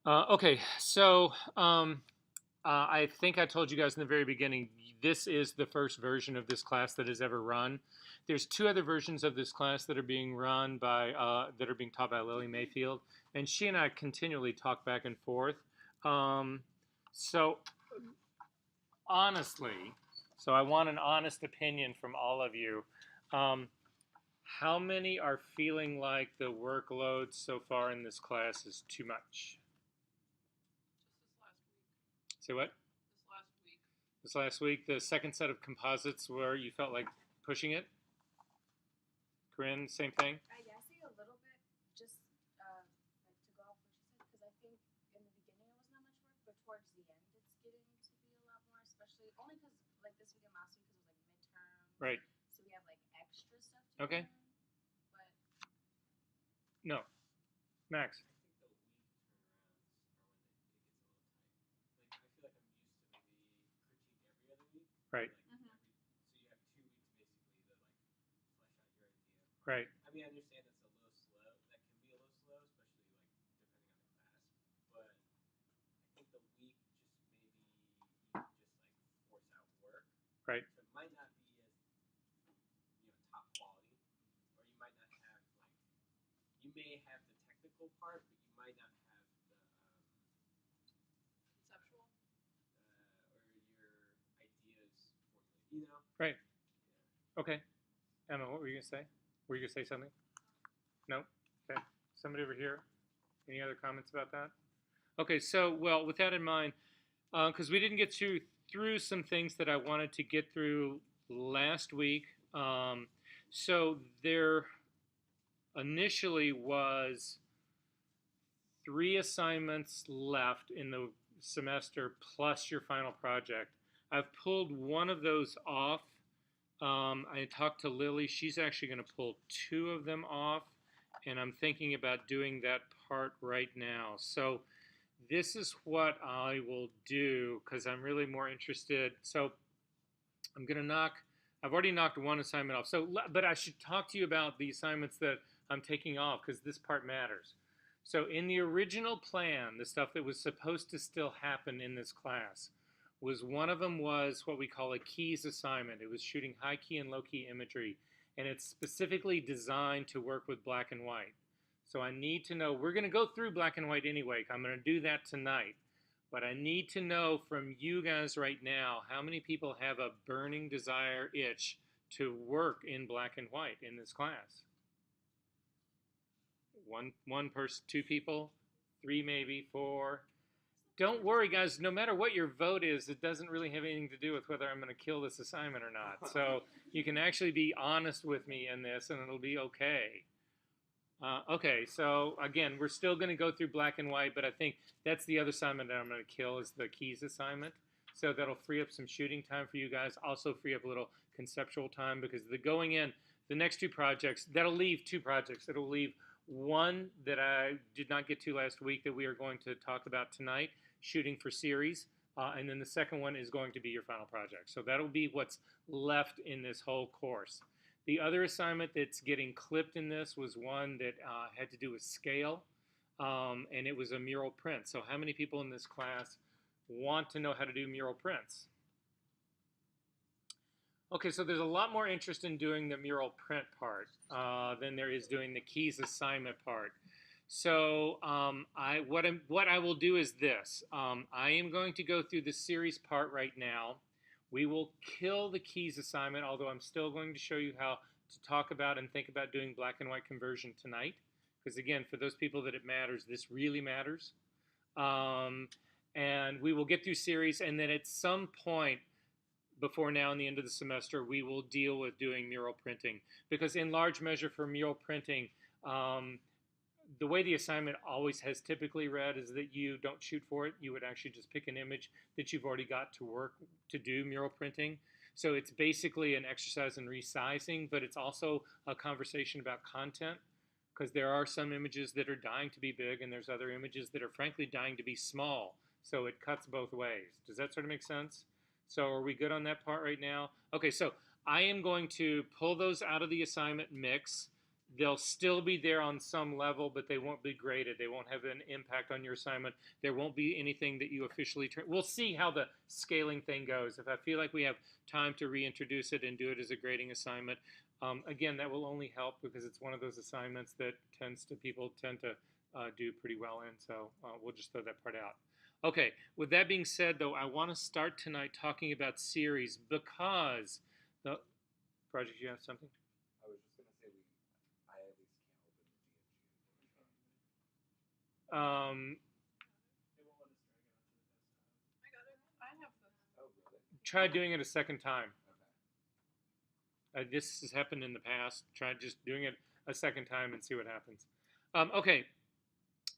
Okay, so I think I told you guys in the very beginning, this is the first version of this class that is ever run. There's two other versions of this class that are being run by, that are being taught by Lily Mayfield, and she and I continually talk back and forth. Um, so honestly, so I want an honest opinion from all of you. Um, how many are feeling like the workload so far in this class is too much? Say what? This last week, the second set of composites where you felt like pushing it? Corinne, same thing? Yeah, I see a little bit, just like to go off what you said, because I think in the beginning it wasn't that much work, but towards the end it's getting to be a lot more, especially only because like this week and last week, because it was like midterms, Right. so we have like extra stuff to Okay. learn. But No. Max. Right. Right. Right. Right. Okay. Emma, what were you going to say? Were you going to say something? No? Okay. Somebody over here? Any other comments about that? Okay, so, well, with that in mind, because we didn't get through some things that I wanted to get through last week. So there initially was 3 assignments left in the semester plus your final project. I've pulled one of those off. I talked to Lily. She's actually going to pull 2 of them off, and I'm thinking about doing that part right now. So this is what I will do because I'm really more interested. So I'm going to I've already knocked one assignment off. So, but I should talk to you about the assignments that I'm taking off because this part matters. So in the original plan, the stuff that was supposed to still happen in this class was one of them was what we call a keys assignment. It was shooting high key and low key imagery, and it's specifically designed to work with black and white. So I need to know, we're going to go through black and white anyway. I'm going to do that tonight. But I need to know from you guys right now how many people have a burning desire itch to work in black and white in this class. One person, 2 people, 3 maybe, 4. Don't worry, guys. No matter what your vote is, it doesn't really have anything to do with whether I'm going to kill this assignment or not. So you can actually be honest with me in this, and it'll be okay. Okay, so again, we're still going to go through black and white, but I think that's the other assignment that I'm going to kill is the keys assignment. So that'll free up some shooting time for you guys. Also free up a little conceptual time because the going in, the next 2 projects, that'll leave 2 projects. It'll leave one that I did not get to last week that we are going to talk about tonight, shooting for series. And then the second one is going to be your final project. So that'll be what's left in this whole course. The other assignment that's getting clipped in this was one that had to do with scale, and it was a mural print. So how many people in this class want to know how to do mural prints? Okay, so there's a lot more interest in doing the mural print part than there is doing the keys assignment part. So what I will do is this. I am going to go through the series part right now. We will kill the keys assignment, although I'm still going to show you how to talk about and think about doing black and white conversion tonight. Because again, for those people that it matters, this really matters. And we will get through series, and then at some point before now and the end of the semester, we will deal with doing mural printing. Because in large measure for mural printing, the way the assignment always has typically read is that you don't shoot for it. You would actually just pick an image that you've already got to work to do mural printing. So it's basically an exercise in resizing, but it's also a conversation about content because there are some images that are dying to be big and there's other images that are frankly dying to be small. So it cuts both ways. Does that sort of make sense? So are we good on that part right now? Okay, so I am going to pull those out of the assignment mix. they'll still be there on some level, but they won't be graded. They won't have an impact on your assignment. There won't be anything that you officially turn. We'll see how the scaling thing goes. If I feel like we have time to reintroduce it and do it as a grading assignment, again, that will only help because it's one of those assignments that people tend to do pretty well in. So we'll just throw that part out. Okay, with that being said, though, I want to start tonight talking about series because the project, you have something? I was just going to say I at least can't open the DNG. They won't let us drag it onto the desktop. I got it. I have the. Oh, really? Try doing it a second time. Okay. This has happened in the past. Try just doing it a second time and see what happens. Okay,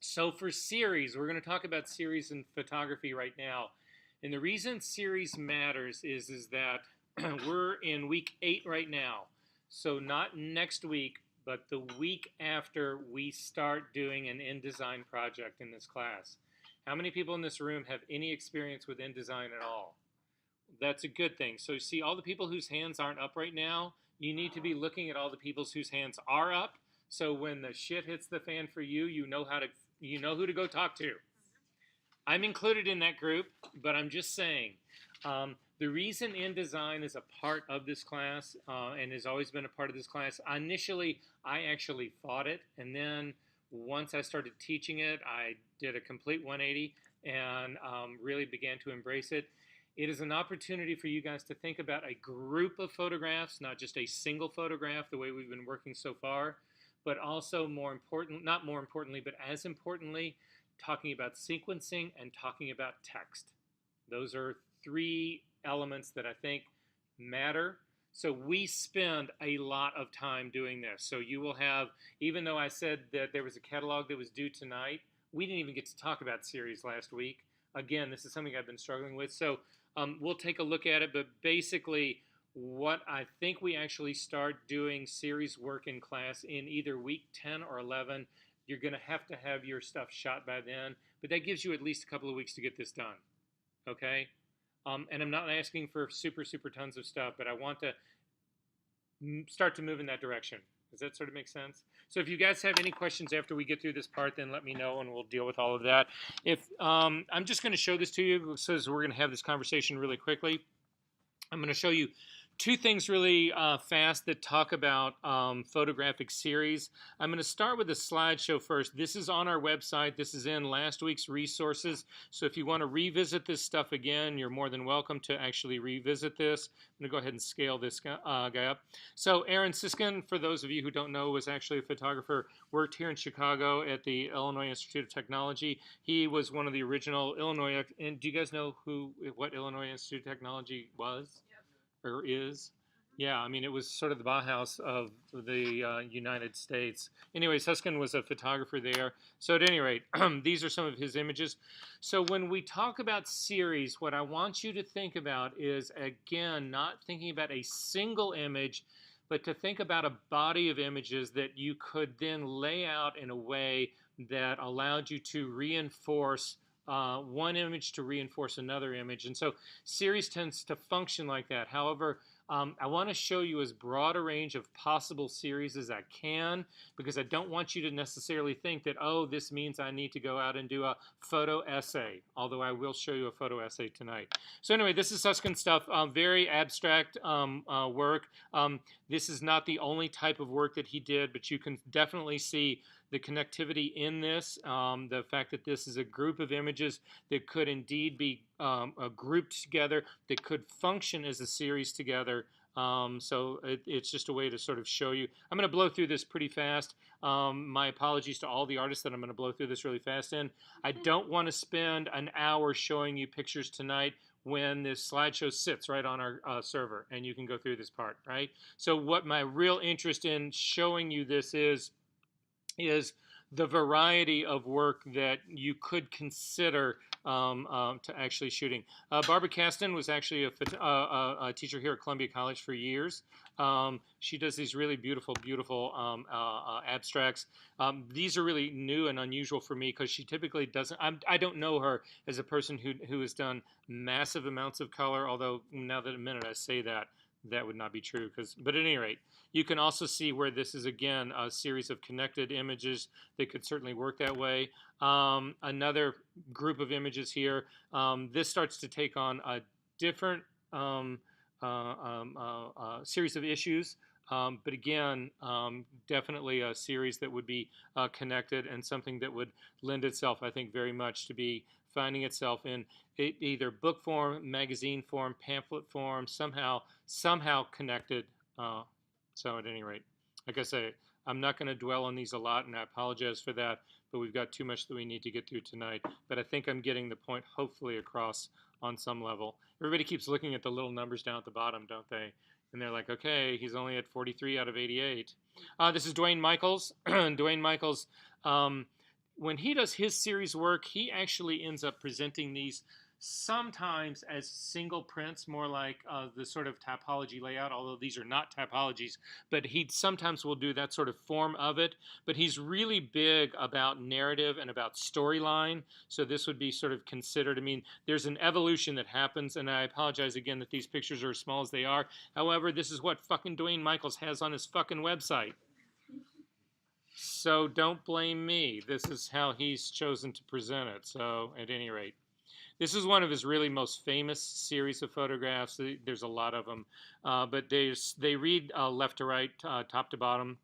so for series, we're going to talk about series in photography right now. And the reason series matters is that we're in week 8 right now. So not next week, but the week after we start doing an InDesign project in this class. How many people in this room have any experience with InDesign at all? That's a good thing. So you see all the people whose hands aren't up right now, you need to be looking at all the people whose hands are up. So when the shit hits the fan for you, you know who to go talk to. I'm included in that group, but I'm just saying, the reason InDesign is a part of this class and has always been a part of this class, initially I actually fought it, and then once I started teaching it, I did a complete 180 and really began to embrace it. It is an opportunity for you guys to think about a group of photographs, not just a single photograph, the way we've been working so far, but also not more importantly, but as importantly, talking about sequencing and talking about text. Those are 3 elements that I think matter. So we spend a lot of time doing this. So you will have, even though I said that there was a catalog that was due tonight, we didn't even get to talk about series last week. Again, this is something I've been struggling with. So we'll take a look at it, but basically what I think we actually start doing series work in class in either week 10 or 11. You're going to have your stuff shot by then, but that gives you at least a couple of weeks to get this done, okay? And I'm not asking for super tons of stuff, but I want to start to move in that direction. Does that sort of make sense? So if you guys have any questions after we get through this part, then let me know and we'll deal with all of that. If I'm just going to show this to you because we're going to have this conversation really quickly. I'm going to show you 2 things really fast that talk about photographic series. I'm going to start with a slideshow first. This is on our website. This is in last week's resources. So if you want to revisit this stuff again, you're more than welcome to actually revisit this. I'm going to go ahead and scale this guy up. So Aaron Siskind, for those of you who don't know, was actually a photographer, worked here in Chicago at the Illinois Institute of Technology. He was one of the original Illinois, and do you guys know what Illinois Institute of Technology was? Or is? Yeah, I mean, it was sort of the Bauhaus of the United States. Anyway, Suskind was a photographer there. So at any rate, these are some of his images. So when we talk about series, what I want you to think about is, again, not thinking about a single image, but to think about a body of images that you could then lay out in a way that allowed you to reinforce one image to reinforce another image. And so series tends to function like that. However, I want to show you as broad a range of possible series as I can, because I don't want you to necessarily think that, oh, this means I need to go out and do a photo essay, although I will show you a photo essay tonight. So anyway, this is Suskind stuff, very abstract work. This is not the only type of work that he did, but you can definitely see the connectivity in this, the fact that this is a group of images that could indeed be grouped together, that could function as a series together. So it's just a way to sort of show you. I'm going to blow through this pretty fast. My apologies to all the artists that I'm going to blow through this really fast in. I don't want to spend an hour showing you pictures tonight when this slideshow sits right on our server, and you can go through this part, right? So what my real interest in showing you this is the variety of work that you could consider to actually shooting. Barbra Caston was actually a teacher here at Columbia College for years. She does these really beautiful abstracts. These are really new and unusual for me because she typically doesn't, I don't know her as a person who has done massive amounts of color, although now that a minute I say that, that would not be true. But at any rate, you can also see where this is, again, a series of connected images that could certainly work that way. Another group of images here. This starts to take on a different series of issues. But again, definitely a series that would be connected and something that would lend itself, I think, very much to be finding itself in either book form, magazine form, pamphlet form, somehow connected. So at any rate, like I say, I'm not going to dwell on these a lot, and I apologize for that, but we've got too much that we need to get through tonight. But I think I'm getting the point, hopefully, across on some level. Everybody keeps looking at the little numbers down at the bottom, don't they? And they're like, okay, he's only at 43 out of 88. This is Dwayne Michaels. Dwayne Michaels, when he does his series work, he actually ends up presenting these sometimes as single prints, more like the sort of typology layout, although these are not typologies, but he sometimes will do that sort of form of it. But he's really big about narrative and about storyline, so this would be sort of considered, I mean, there's an evolution that happens, and I apologize again that these pictures are as small as they are. However, this is what fucking Dwayne Michaels has on his fucking website. So don't blame me. This is how he's chosen to present it, so at any rate. This is one of his really most famous series of photographs. There's a lot of them, but they read left to right, top to bottom.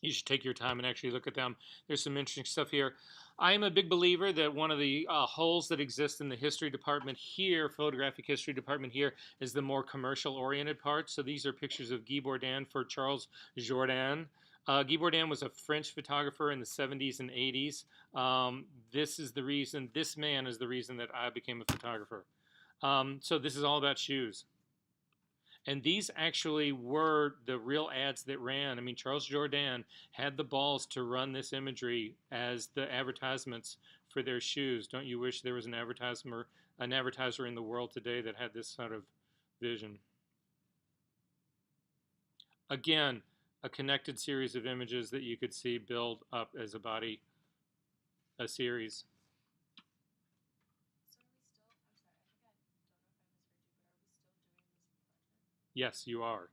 You should take your time and actually look at them. There's some interesting stuff here. I am a big believer that one of the holes that exist in the history department here, photographic history department here, is the more commercial-oriented part. So these are pictures of Guy Bourdin for Charles Jourdan. Guy Bourdin was a French photographer in the 70s and 80s. This man is the reason that I became a photographer. So this is all about shoes. And these actually were the real ads that ran. I mean, Charles Jourdan had the balls to run this imagery as the advertisements for their shoes. Don't you wish there was an advertiser in the world today that had this sort of vision? Again, a connected series of images that you could see build up as a body, a series. So are we still, I'm sorry, I think I don't know if I misheard you, but are we still doing this project? Yes, you are.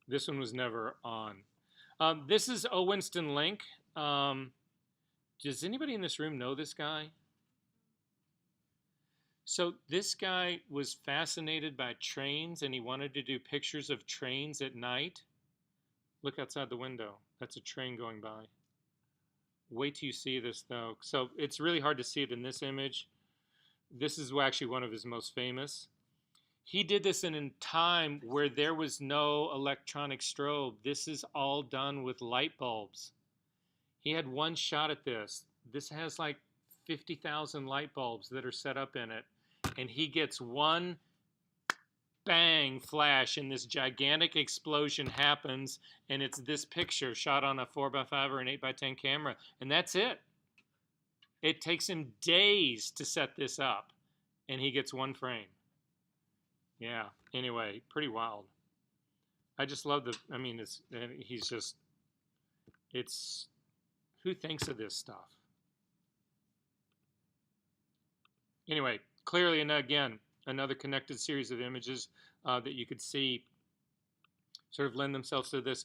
This one was never on. This is Winston Link. Does anybody in this room know this guy? So this guy was fascinated by trains, and he wanted to do pictures of trains at night. Look outside the window. That's a train going by. Wait till you see this, though. So it's really hard to see it in this image. This is actually one of his most famous. He did this in a time where there was no electronic strobe. This is all done with light bulbs. He had one shot at this. This has like 50,000 light bulbs that are set up in it. And he gets one bang flash, and this gigantic explosion happens, and it's this picture shot on a 4x5 or an 8x10 camera, and that's it. It takes him days to set this up, and he gets one frame. Yeah, anyway, pretty wild. I just love I mean, who thinks of this stuff? Anyway, clearly, and again, another connected series of images that you could see sort of lend themselves to this.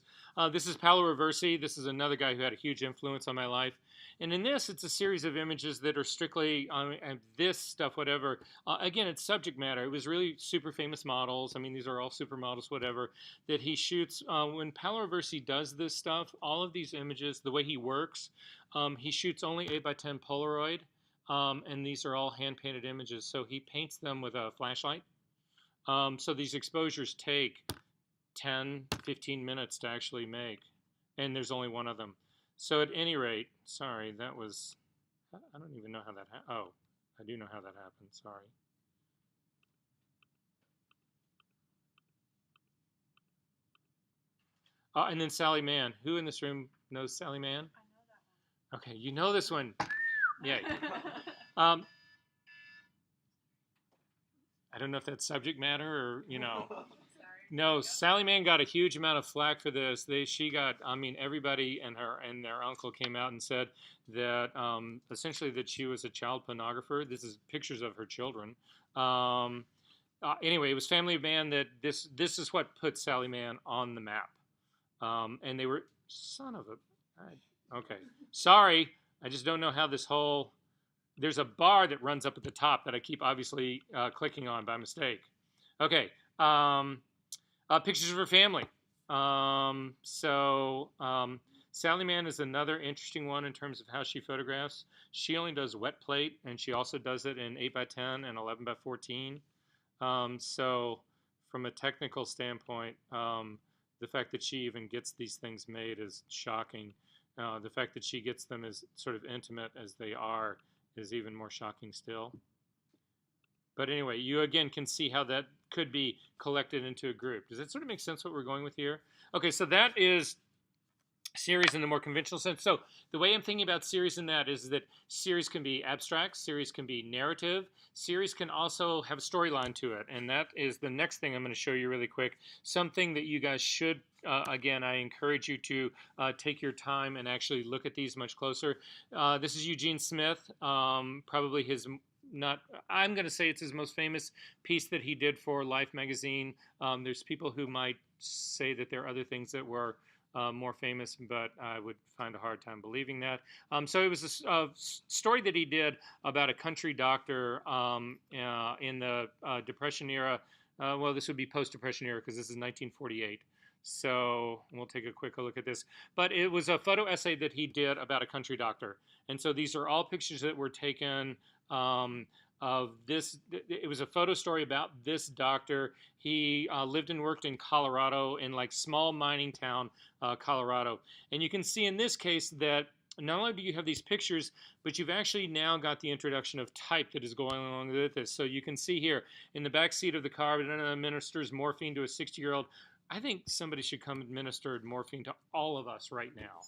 This is Palaver See. This is another guy who had a huge influence on my life. And in this, it's a series of images that are strictly this stuff, whatever. Again, it's subject matter. It was really super famous models. I mean, these are all supermodels, whatever, that he shoots. When Palaver See does this stuff, all of these images, the way he works, he shoots only 8x10 Polaroid. And these are all hand-painted images. So he paints them with a flashlight. So these exposures take 10, 15 minutes to actually make. And there's only one of them. So at any rate, sorry, that was, I don't even know how that happened. Oh, I do know how that happened. Sorry. And then Sally Mann. Who in this room knows Sally Mann? I know that one. Okay, you know this one. Yeah. I don't know if that's subject matter or, you know. Sorry. No, Sally Mann got a huge amount of flack for this. She got, I mean, everybody and their uncle came out and said that essentially that she was a child pornographer. This is pictures of her children. Anyway, it was Family Man that this is what put Sally Man on the map. And they were son of a. Okay, sorry, I just don't know how this whole. There's a bar that runs up at the top that I keep obviously clicking on by mistake. Okay, pictures of her family. Sally Man is another interesting one in terms of how she photographs. She only does wet plate, and she also does it in 8x10 and 11x14. So, from a technical standpoint, the fact that she even gets these things made is shocking. The fact that she gets them as sort of intimate as they are is even more shocking still. But anyway, you again can see how that could be collected into a group. Does that sort of make sense what we're going with here? Okay, so that is series in the more conventional sense. So the way I'm thinking about series in that is that series can be abstract, series can be narrative, series can also have a storyline to it. And that is the next thing I'm going to show you really quick. Something that you guys should, again, I encourage you to take your time and actually look at these much closer. This is Eugene Smith, probably his not I'm going to say it's his most famous piece that he did for Life magazine. There's people who might say that there are other things that were more famous, but I would find a hard time believing that. So it was a story that he did about a country doctor in the Depression era. Well, this would be post-Depression era because this is 1948. So we'll take a quick look at this. But it was a photo essay that he did about a country doctor. And so these are all pictures that were taken of this. It was a photo story about this doctor. He lived and worked in Colorado, in like small mining town, Colorado. And you can see in this case that not only do you have these pictures, but you've actually now got the introduction of type that is going along with this. So you can see here in the back seat of the car, it administers morphine to a 60-year-old. I think somebody should come administer morphine to all of us right now,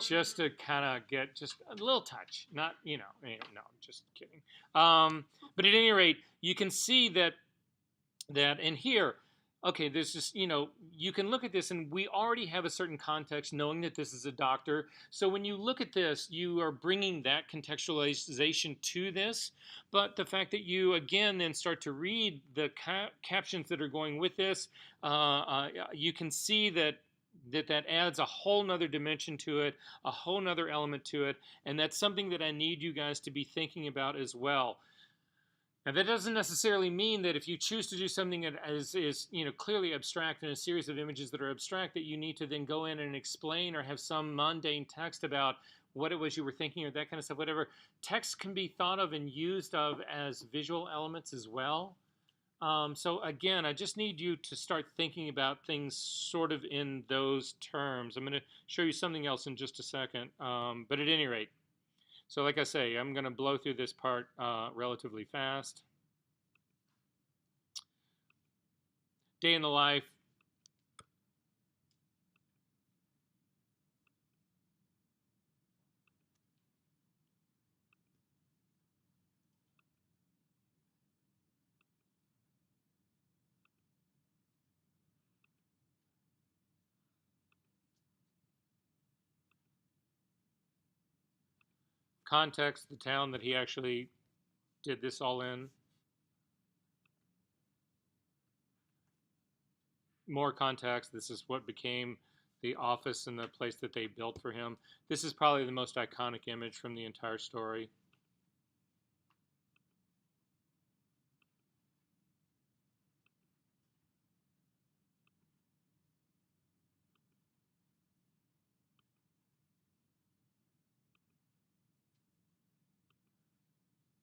just to kind of get just a little touch. Not, no, just kidding. But at any rate, you can see that in here, okay, there's just, you can look at this and we already have a certain context knowing that this is a doctor. So when you look at this, you are bringing that contextualization to this. But the fact that you, again, then start to read the captions that are going with this, you can see that adds a whole nother dimension to it, a whole nother element to it. And that's something that I need you guys to be thinking about as well. Now, that doesn't necessarily mean that if you choose to do something that is clearly abstract in a series of images that are abstract, that you need to then go in and explain or have some mundane text about what it was you were thinking or that kind of stuff, whatever. Text can be thought of and used of as visual elements as well. So again, I just need you to start thinking about things sort of in those terms. I'm going to show you something else in just a second. But at any rate, so like I say, I'm going to blow through this part relatively fast. Day in the life. Context, the town that he actually did this all in. More context, this is what became the office and the place that they built for him. This is probably the most iconic image from the entire story.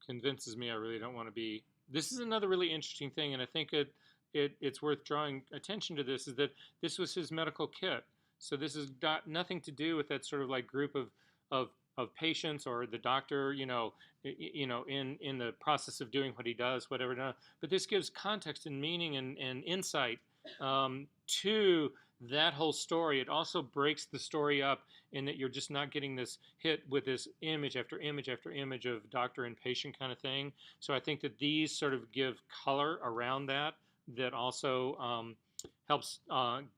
Convinces me I really don't want to be. This is another really interesting thing, and I think it's worth drawing attention to this, is that this was his medical kit. So this has got nothing to do with that sort of like group of patients or the doctor, in the process of doing what he does, whatever. No, but this gives context and meaning and insight to that whole story. It also breaks the story up in that you're just not getting this hit with this image after image after image of doctor and patient kind of thing. So I think that these sort of give color around that also helps,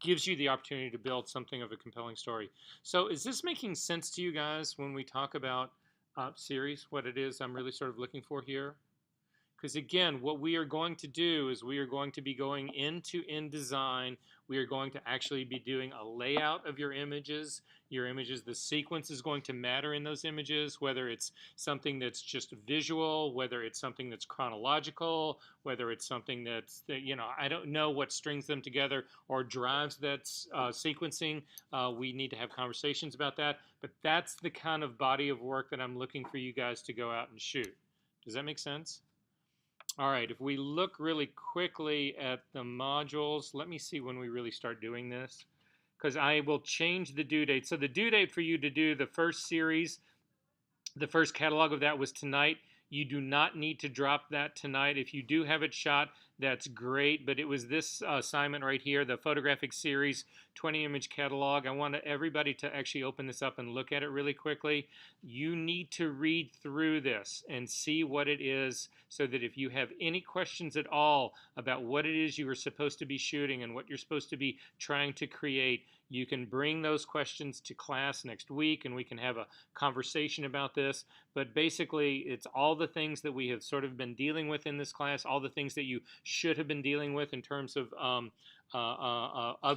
gives you the opportunity to build something of a compelling story. So is this making sense to you guys when we talk about series, what it is I'm really sort of looking for here? Because again, what we are going to do is we are going to be going into InDesign. We are going to actually be doing a layout of your images. Your images, the sequence is going to matter in those images, whether it's something that's just visual, whether it's something that's chronological, whether it's something that's, I don't know what strings them together or drives that sequencing. We need to have conversations about that. But that's the kind of body of work that I'm looking for you guys to go out and shoot. Does that make sense? All right, if we look really quickly at the modules, let me see when we really start doing this, because I will change the due date. So the due date for you to do the first series, the first catalog of that was tonight. You do not need to drop that tonight. If you do have it shot, that's great, but it was this assignment right here, the photographic series 20 image catalog. I want everybody to actually open this up and look at it really quickly. You need to read through this and see what it is, so that if you have any questions at all about what it is you are supposed to be shooting and what you're supposed to be trying to create, you can bring those questions to class next week and we can have a conversation about this. But basically, it's all the things that we have sort of been dealing with in this class, all the things that you should have been dealing with in terms of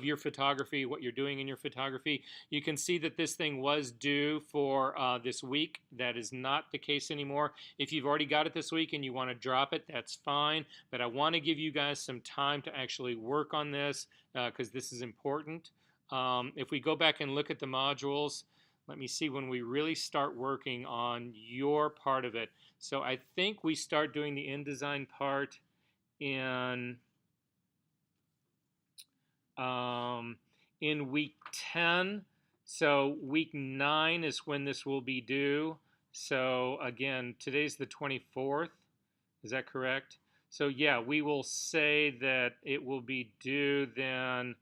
your photography, what you're doing in your photography. You can see that this thing was due for this week. That is not the case anymore. If you've already got it this week and you want to drop it, that's fine. But I want to give you guys some time to actually work on this because this is important. If we go back and look at the modules, let me see when we really start working on your part of it. So I think we start doing the InDesign part in week 10. So week 9 is when this will be due. So again, today's the 24th. Is that correct? So yeah, we will say that it will be due then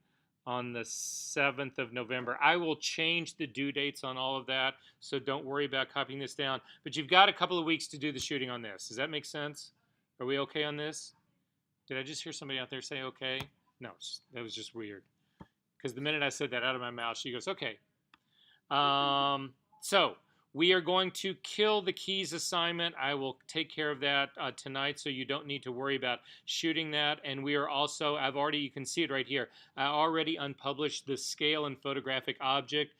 on the 7th of November. I will change the due dates on all of that, so don't worry about copying this down. But you've got a couple of weeks to do the shooting on this. Does that make sense? Are we okay on this? Did I just hear somebody out there say okay? No, that was just weird. Because the minute I said that out of my mouth, she goes, okay. So we are going to kill the keys assignment. I will take care of that tonight, so you don't need to worry about shooting that. And we are also, you can see it right here. I already unpublished the scale and photographic object.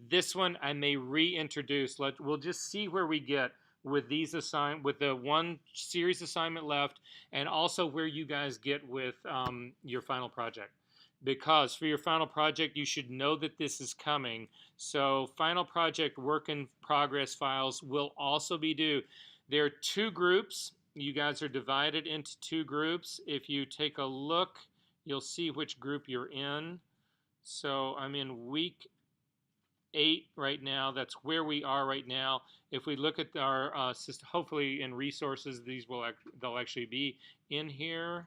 This one I may reintroduce. We'll just see where we get with these with the one series assignment left, and also where you guys get with your final project. Because for your final project, you should know that this is coming. So final project work in progress files will also be due. There are 2 groups. You guys are divided into 2 groups. If you take a look, you'll see which group you're in. So I'm in week 8 right now. That's where we are right now. If we look at our system, hopefully in resources, they'll actually be in here.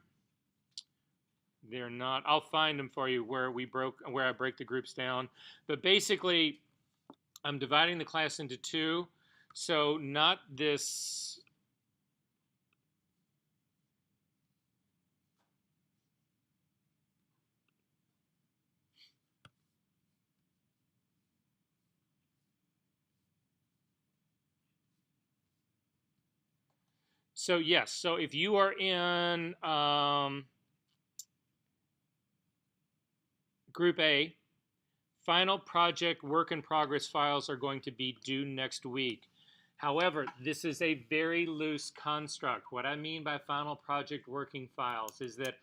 They're not. I'll find them for you where I break the groups down. But basically, I'm dividing the class into 2. So not this. So yes. So if you are in Group A, final project work in progress files are going to be due next week. However, this is a very loose construct. What I mean by final project working files is that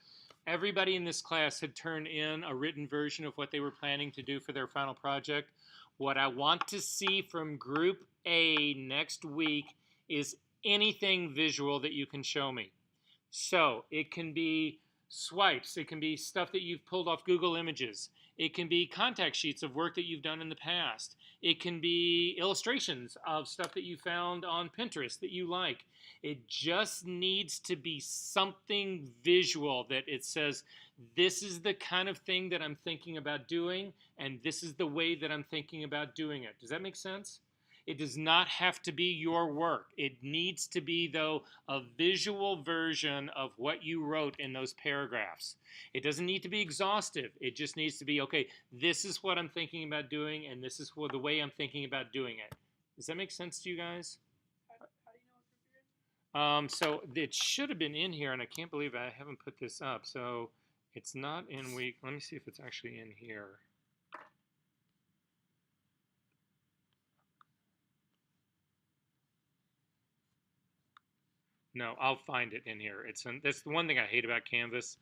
everybody in this class had turned in a written version of what they were planning to do for their final project. What I want to see from Group A next week is anything visual that you can show me. So it can be swipes. It can be stuff that you've pulled off Google Images. It can be contact sheets of work that you've done in the past. It can be illustrations of stuff that you found on Pinterest that you like. It just needs to be something visual that it says, this is the kind of thing that I'm thinking about doing, and this is the way that I'm thinking about doing it. Does that make sense? It does not have to be your work. It needs to be, though, a visual version of what you wrote in those paragraphs. It doesn't need to be exhaustive. It just needs to be, okay, this is what I'm thinking about doing, and this is the way I'm thinking about doing it. Does that make sense to you guys? How do you know what group you're in? So it should have been in here, and I can't believe I haven't put this up. So it's not in week. Let me see if it's actually in here. No, I'll find it in here. That's the one thing I hate about Canvas.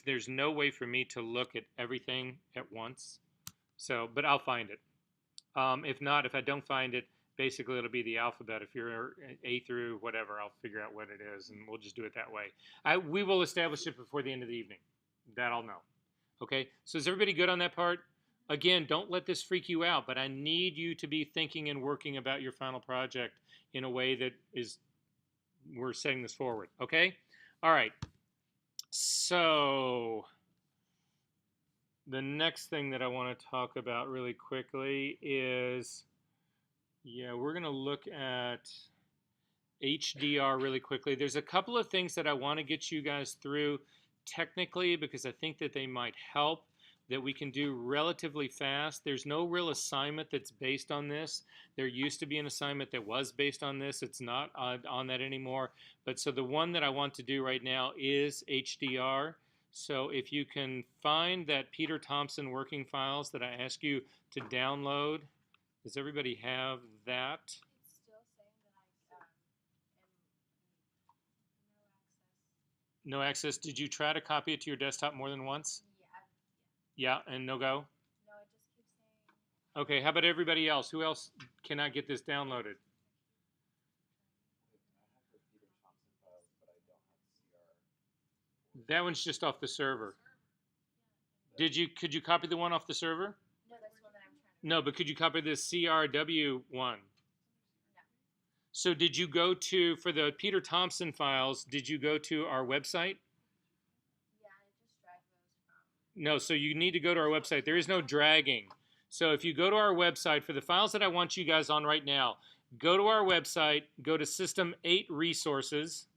There's no way for me to look at everything at once. So, but I'll find it. If not, if I don't find it, basically it'll be the alphabet. If you're A through whatever, I'll figure out what it is, and we'll just do it that way. We will establish it before the end of the evening. That I'll know. Okay, so is everybody good on that part? Again, don't let this freak you out, but I need you to be thinking and working about your final project in a way that is, we're setting this forward. Okay? All right. So the next thing that I want to talk about really quickly is, yeah, we're going to look at HDR really quickly. There's a couple of things that I want to get you guys through technically because I think that they might help, that we can do relatively fast. There's no real assignment that's based on this. There used to be an assignment that was based on this. It's not on that anymore. But so the one that I want to do right now is HDR. So if you can find that Peter Thompson working files that I asked you to download, does everybody have that? It's still saying that I am No access. Did you try to copy it to your desktop more than once? Yeah. Yeah, and no go? No, it just keeps saying. Okay, how about everybody else? Who else cannot get this downloaded? That one's just off the server. Could you copy the one off the server? No, that's the one that I'm trying to. No, but could you copy this CRW one? No. So did you go to, for the Peter Thompson files, did you go to our website? Yeah, I just drag those from. No, so you need to go to our website. There is no dragging. So if you go to our website, for the files that I want you guys on right now, go to our website, go to System 8 Resources.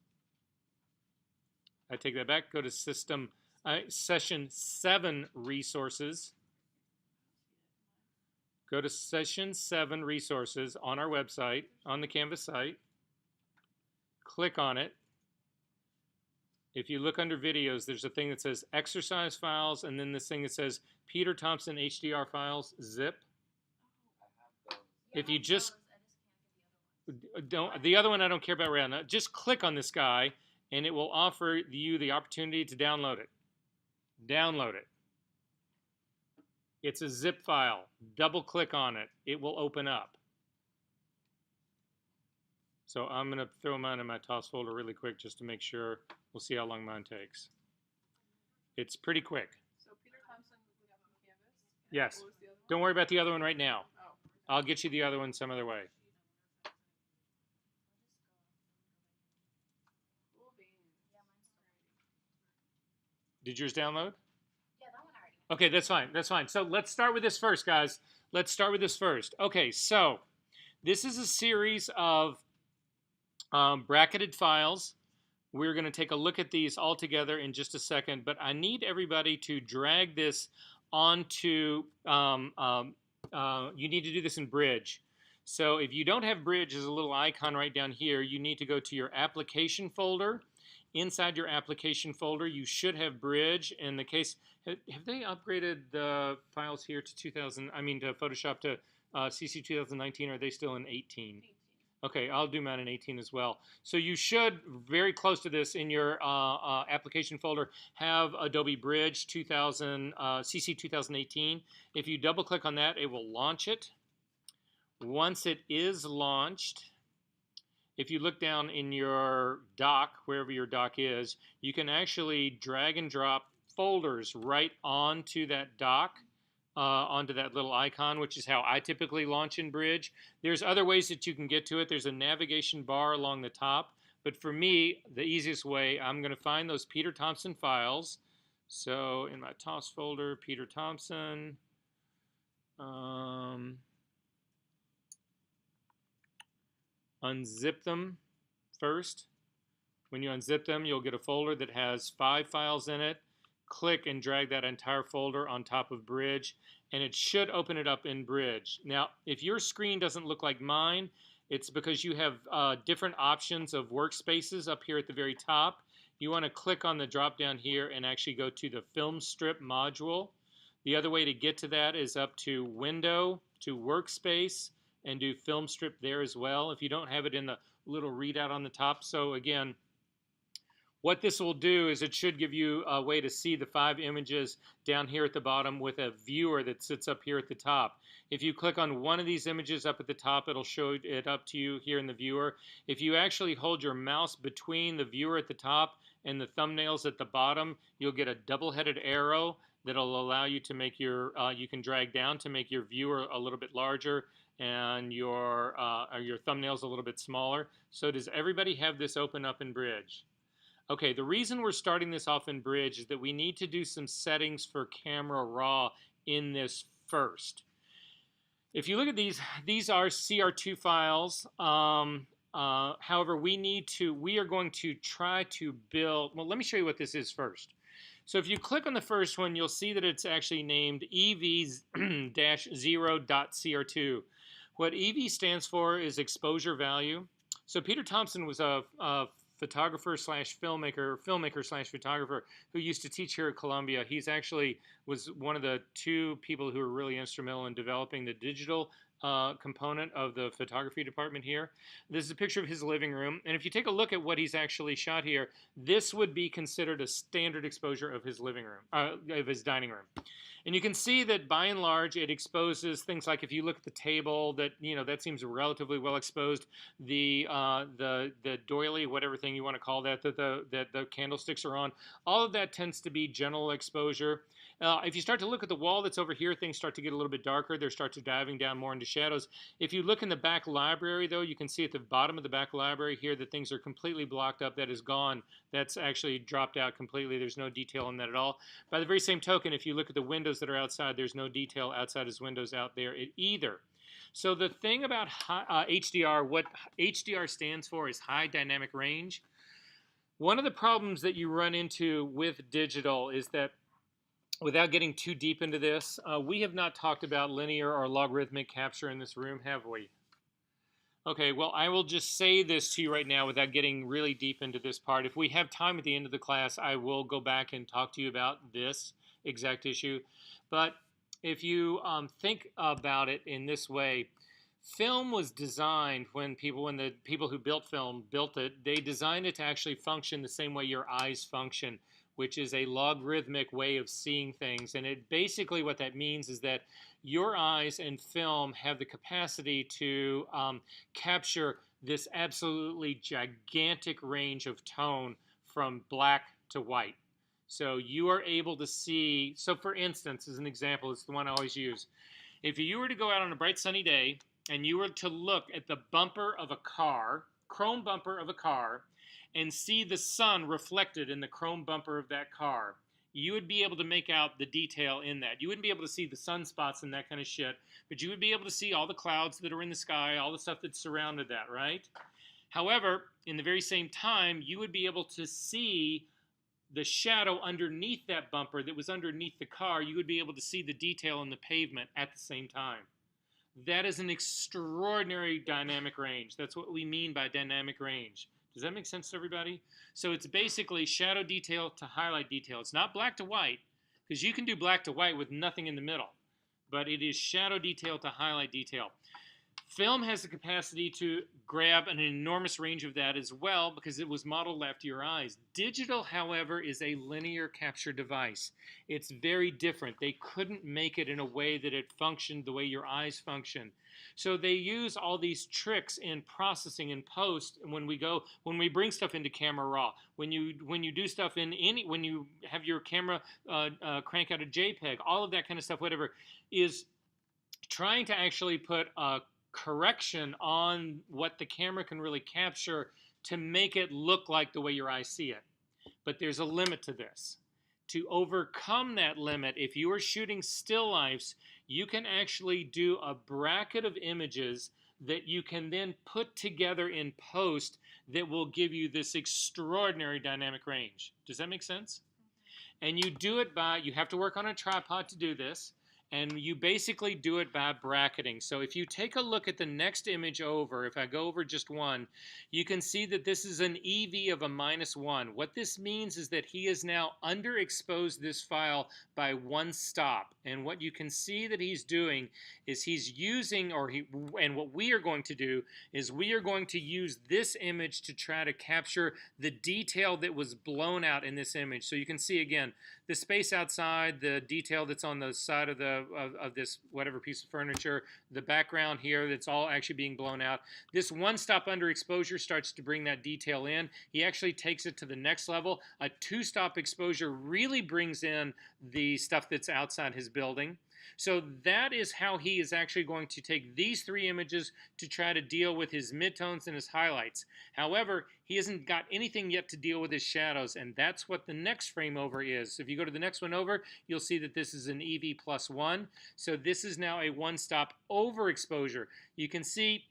I take that back. Go to Session 7 Resources. Go to Session 7 Resources on our website, on the Canvas site. Click on it. If you look under videos, there's a thing that says exercise files, and then this thing that says Peter Thompson HDR files, zip. If you just don't, the other one I don't care about right now. Just click on this guy, and it will offer you the opportunity to download it. Download it. It's a zip file. Double click on it. It will open up. So I'm going to throw mine in my TOS folder really quick just to make sure. We'll see how long mine takes. It's pretty quick. So Peter Thompson, we have on Canvas. Yes. What was the other one? Don't worry about the other one right now. Oh. I'll get you the other one some other way. Cool beans. Yeah, mine's still ready. Did yours download? Yeah, that one I already. Okay, that's fine. That's fine. So let's start with this first, guys. Let's start with this first. Okay, so this is a series of bracketed files. We're going to take a look at these all together in just a second, but I need everybody to drag this onto, you need to do this in Bridge. So if you don't have Bridge, there's a little icon right down here. You need to go to your application folder. Inside your application folder, you should have Bridge. In the case, have they upgraded the files here to to Photoshop to CC 2019, or are they still in 18? Okay, I'll do mine in 18 as well. So you should, very close to this in your application folder, have Adobe Bridge 2000, CC 2018. If you double click on that, it will launch it. Once it is launched, if you look down in your dock, wherever your dock is, you can actually drag and drop folders right onto that dock. Onto that little icon, which is how I typically launch in Bridge. There's other ways that you can get to it. There's a navigation bar along the top. But for me, the easiest way, I'm going to find those Peter Thompson files. So in my TOS folder, Peter Thompson. Unzip them first. When you unzip them, you'll get a folder that has 5 files in it. Click and drag that entire folder on top of Bridge, and it should open it up in Bridge. Now, if your screen doesn't look like mine, It's because you have different options of workspaces up here at the very top. You want to click on the drop down here and actually go to the film strip module. The other way to get to that is up to Window, to Workspace, and do film strip there as well if you don't have it in the little readout on the top. So again, what this will do is it should give you a way to see the 5 images down here at the bottom with a viewer that sits up here at the top. If you click on one of these images up at the top, it'll show it up to you here in the viewer. If you actually hold your mouse between the viewer at the top and the thumbnails at the bottom, you'll get a double-headed arrow that'll allow you to make your, you can drag down to make your viewer a little bit larger and your thumbnails a little bit smaller. So does everybody have this open up in Bridge? Okay, the reason we're starting this off in Bridge is that we need to do some settings for Camera Raw in this first. If you look at these are CR2 files. However, we are going to try to build, well, let me show you what this is first. So if you click on the first one, you'll see that it's actually named EV-0.CR2. What EV stands for is exposure value. So Peter Thompson was a photographer slash filmmaker slash photographer who used to teach here at Columbia. He's actually was one of the 2 people who were really instrumental in developing the digital component of the photography department here. This is a picture of his living room, and if you take a look at what he's actually shot here, this would be considered a standard exposure of his living room, of his dining room. And you can see that by and large it exposes things like, if you look at the table, that that seems relatively well exposed. The doily, whatever thing you want to call that, that the candlesticks are on, all of that tends to be general exposure. If you start to look at the wall that's over here, things start to get a little bit darker. They start to diving down more into shadows. If you look in the back library, though, you can see at the bottom of the back library here that things are completely blocked up. That is gone. That's actually dropped out completely. There's no detail on that at all. By the very same token, if you look at the windows that are outside, there's no detail outside his windows out there either. So the thing about HDR, what HDR stands for is high dynamic range. One of the problems that you run into with digital is that, without getting too deep into this, we have not talked about linear or logarithmic capture in this room, have we? Okay, well, I will just say this to you right now without getting really deep into this part. If we have time at the end of the class, I will go back and talk to you about this exact issue. But if you think about it in this way, film was designed when the people who built film built it, they designed it to actually function the same way your eyes function, which is a logarithmic way of seeing things. And it basically, what that means is that your eyes and film have the capacity to capture this absolutely gigantic range of tone from black to white. So you are able to see, so for instance, as an example, it's the one I always use. If you were to go out on a bright sunny day and you were to look at the bumper of a car, chrome bumper of a car, and see the sun reflected in the chrome bumper of that car, you would be able to make out the detail in that. You wouldn't be able to see the sunspots and that kind of shit, but you would be able to see all the clouds that are in the sky, all the stuff that surrounded that, right? However, in the very same time, you would be able to see the shadow underneath that bumper that was underneath the car. You would be able to see the detail in the pavement at the same time. That is an extraordinary dynamic range. That's what we mean by dynamic range. Does that make sense to everybody? So it's basically shadow detail to highlight detail. It's not black to white, because you can do black to white with nothing in the middle. But it is shadow detail to highlight detail. Film has the capacity to grab an enormous range of that as well, because it was modeled after your eyes. Digital, however, is a linear capture device. It's very different. They couldn't make it in a way that it functioned the way your eyes function. So they use all these tricks in processing in post when we bring stuff into Camera Raw. When you do stuff when you have your camera crank out a JPEG, all of that kind of stuff, whatever, is trying to actually put a correction on what the camera can really capture to make it look like the way your eyes see it. But there's a limit to this. To overcome that limit, if you are shooting still lifes, you can actually do a bracket of images that you can then put together in post that will give you this extraordinary dynamic range. Does that make sense? And you do it by, you have to work on a tripod to do this, And you basically do it by bracketing. So if you take a look at the next image over, if I go over just one, you can see that this is an EV of a -1. What this means is that he has now underexposed this file by one stop. And what you can see that he's doing is he's using, and what we are going to do is we are going to use this image to try to capture the detail that was blown out in this image. So you can see again, the space outside, the detail that's on the side of this whatever piece of furniture, the background here that's all actually being blown out. This one stop underexposure starts to bring that detail in. He actually takes it to the next level. A two-stop exposure really brings in the stuff that's outside his building. So that is how he is actually going to take these three images to try to deal with his midtones and his highlights. However, he hasn't got anything yet to deal with his shadows, and that's what the next frame over is. If you go to the next one over, you'll see that this is an EV +1. So this is now a one-stop overexposure. You can see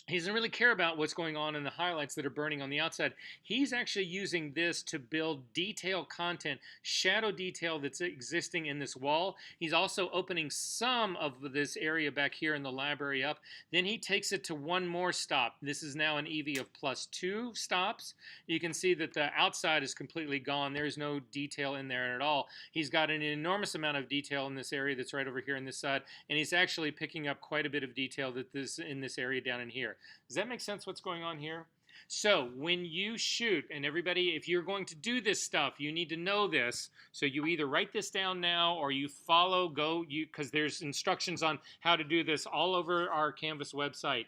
he doesn't really care about what's going on in the highlights that are burning on the outside. He's actually using this to build detail content, shadow detail that's existing in this wall. He's also opening some of this area back here in the library up. Then he takes it to one more stop. This is now an EV of +2 stops. You can see that the outside is completely gone. There's no detail in there at all. He's got an enormous amount of detail in this area that's right over here on this side, and he's actually picking up quite a bit of detail that is in this area down in here. Does that make sense what's going on here? So when you shoot, and everybody, if you're going to do this stuff, you need to know this. So you either write this down now or you follow, because there's instructions on how to do this all over our Canvas website.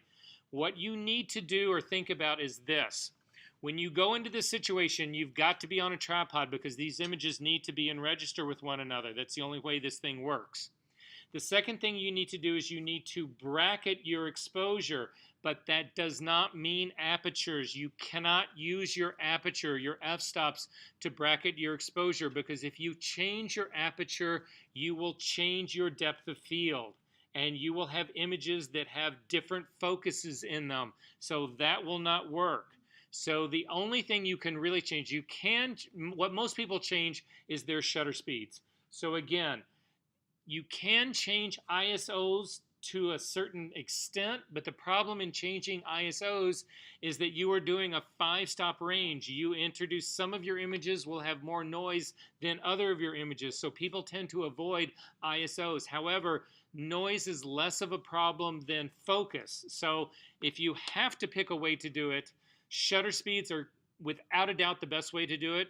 What you need to do or think about is this. When you go into this situation, you've got to be on a tripod because these images need to be in register with one another. That's the only way this thing works. The second thing you need to do is you need to bracket your exposure, but that does not mean apertures. You cannot use your aperture, your f-stops, to bracket your exposure, because if you change your aperture, you will change your depth of field, and you will have images that have different focuses in them, so that will not work. So the only thing you can really change, what most people change is their shutter speeds. So again, you can change ISOs to a certain extent, but the problem in changing ISOs is that you are doing a 5-stop range. You introduce some of your images will have more noise than other of your images, so people tend to avoid ISOs. However, noise is less of a problem than focus. So if you have to pick a way to do it, shutter speeds are without a doubt the best way to do it.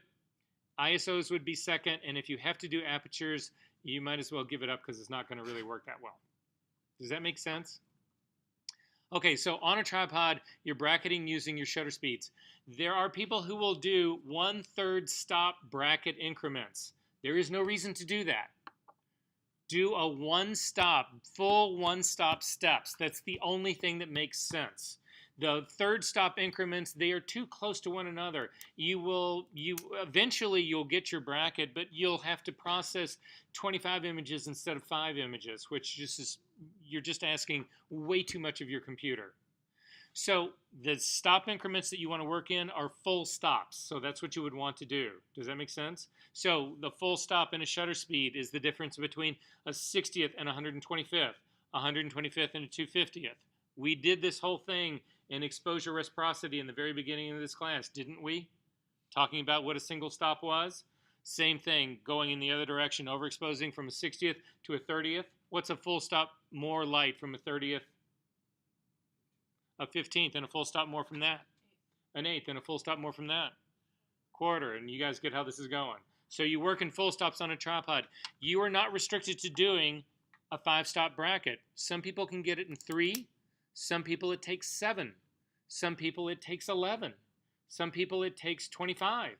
ISOs would be second, and if you have to do apertures, you might as well give it up because it's not going to really work that well. Does that make sense? Okay, so on a tripod, you're bracketing using your shutter speeds. There are people who will do 1/3 stop bracket increments. There is no reason to do that. Do a full one-stop steps. That's the only thing that makes sense. The 3rd stop increments, they are too close to one another. Eventually you'll get your bracket, but you'll have to process 25 images instead of 5 images, which you're just asking way too much of your computer. So the stop increments that you want to work in are full stops. So that's what you would want to do. Does that make sense? So the full stop in a shutter speed is the difference between a 60th and a 125th, a 125th and a 250th. We did this whole thing in exposure reciprocity in the very beginning of this class, didn't we? Talking about what a single stop was. Same thing, going in the other direction, overexposing from a 60th to a 30th. What's a full stop more light from a 30th? A 15th, and a full stop more from that. An 1/8, and a full stop more from that. Quarter, and you guys get how this is going. So you work in full stops on a tripod. You are not restricted to doing a 5-stop bracket. Some people can get it in 3. Some people it takes 7. Some people it takes 11. Some people it takes 25.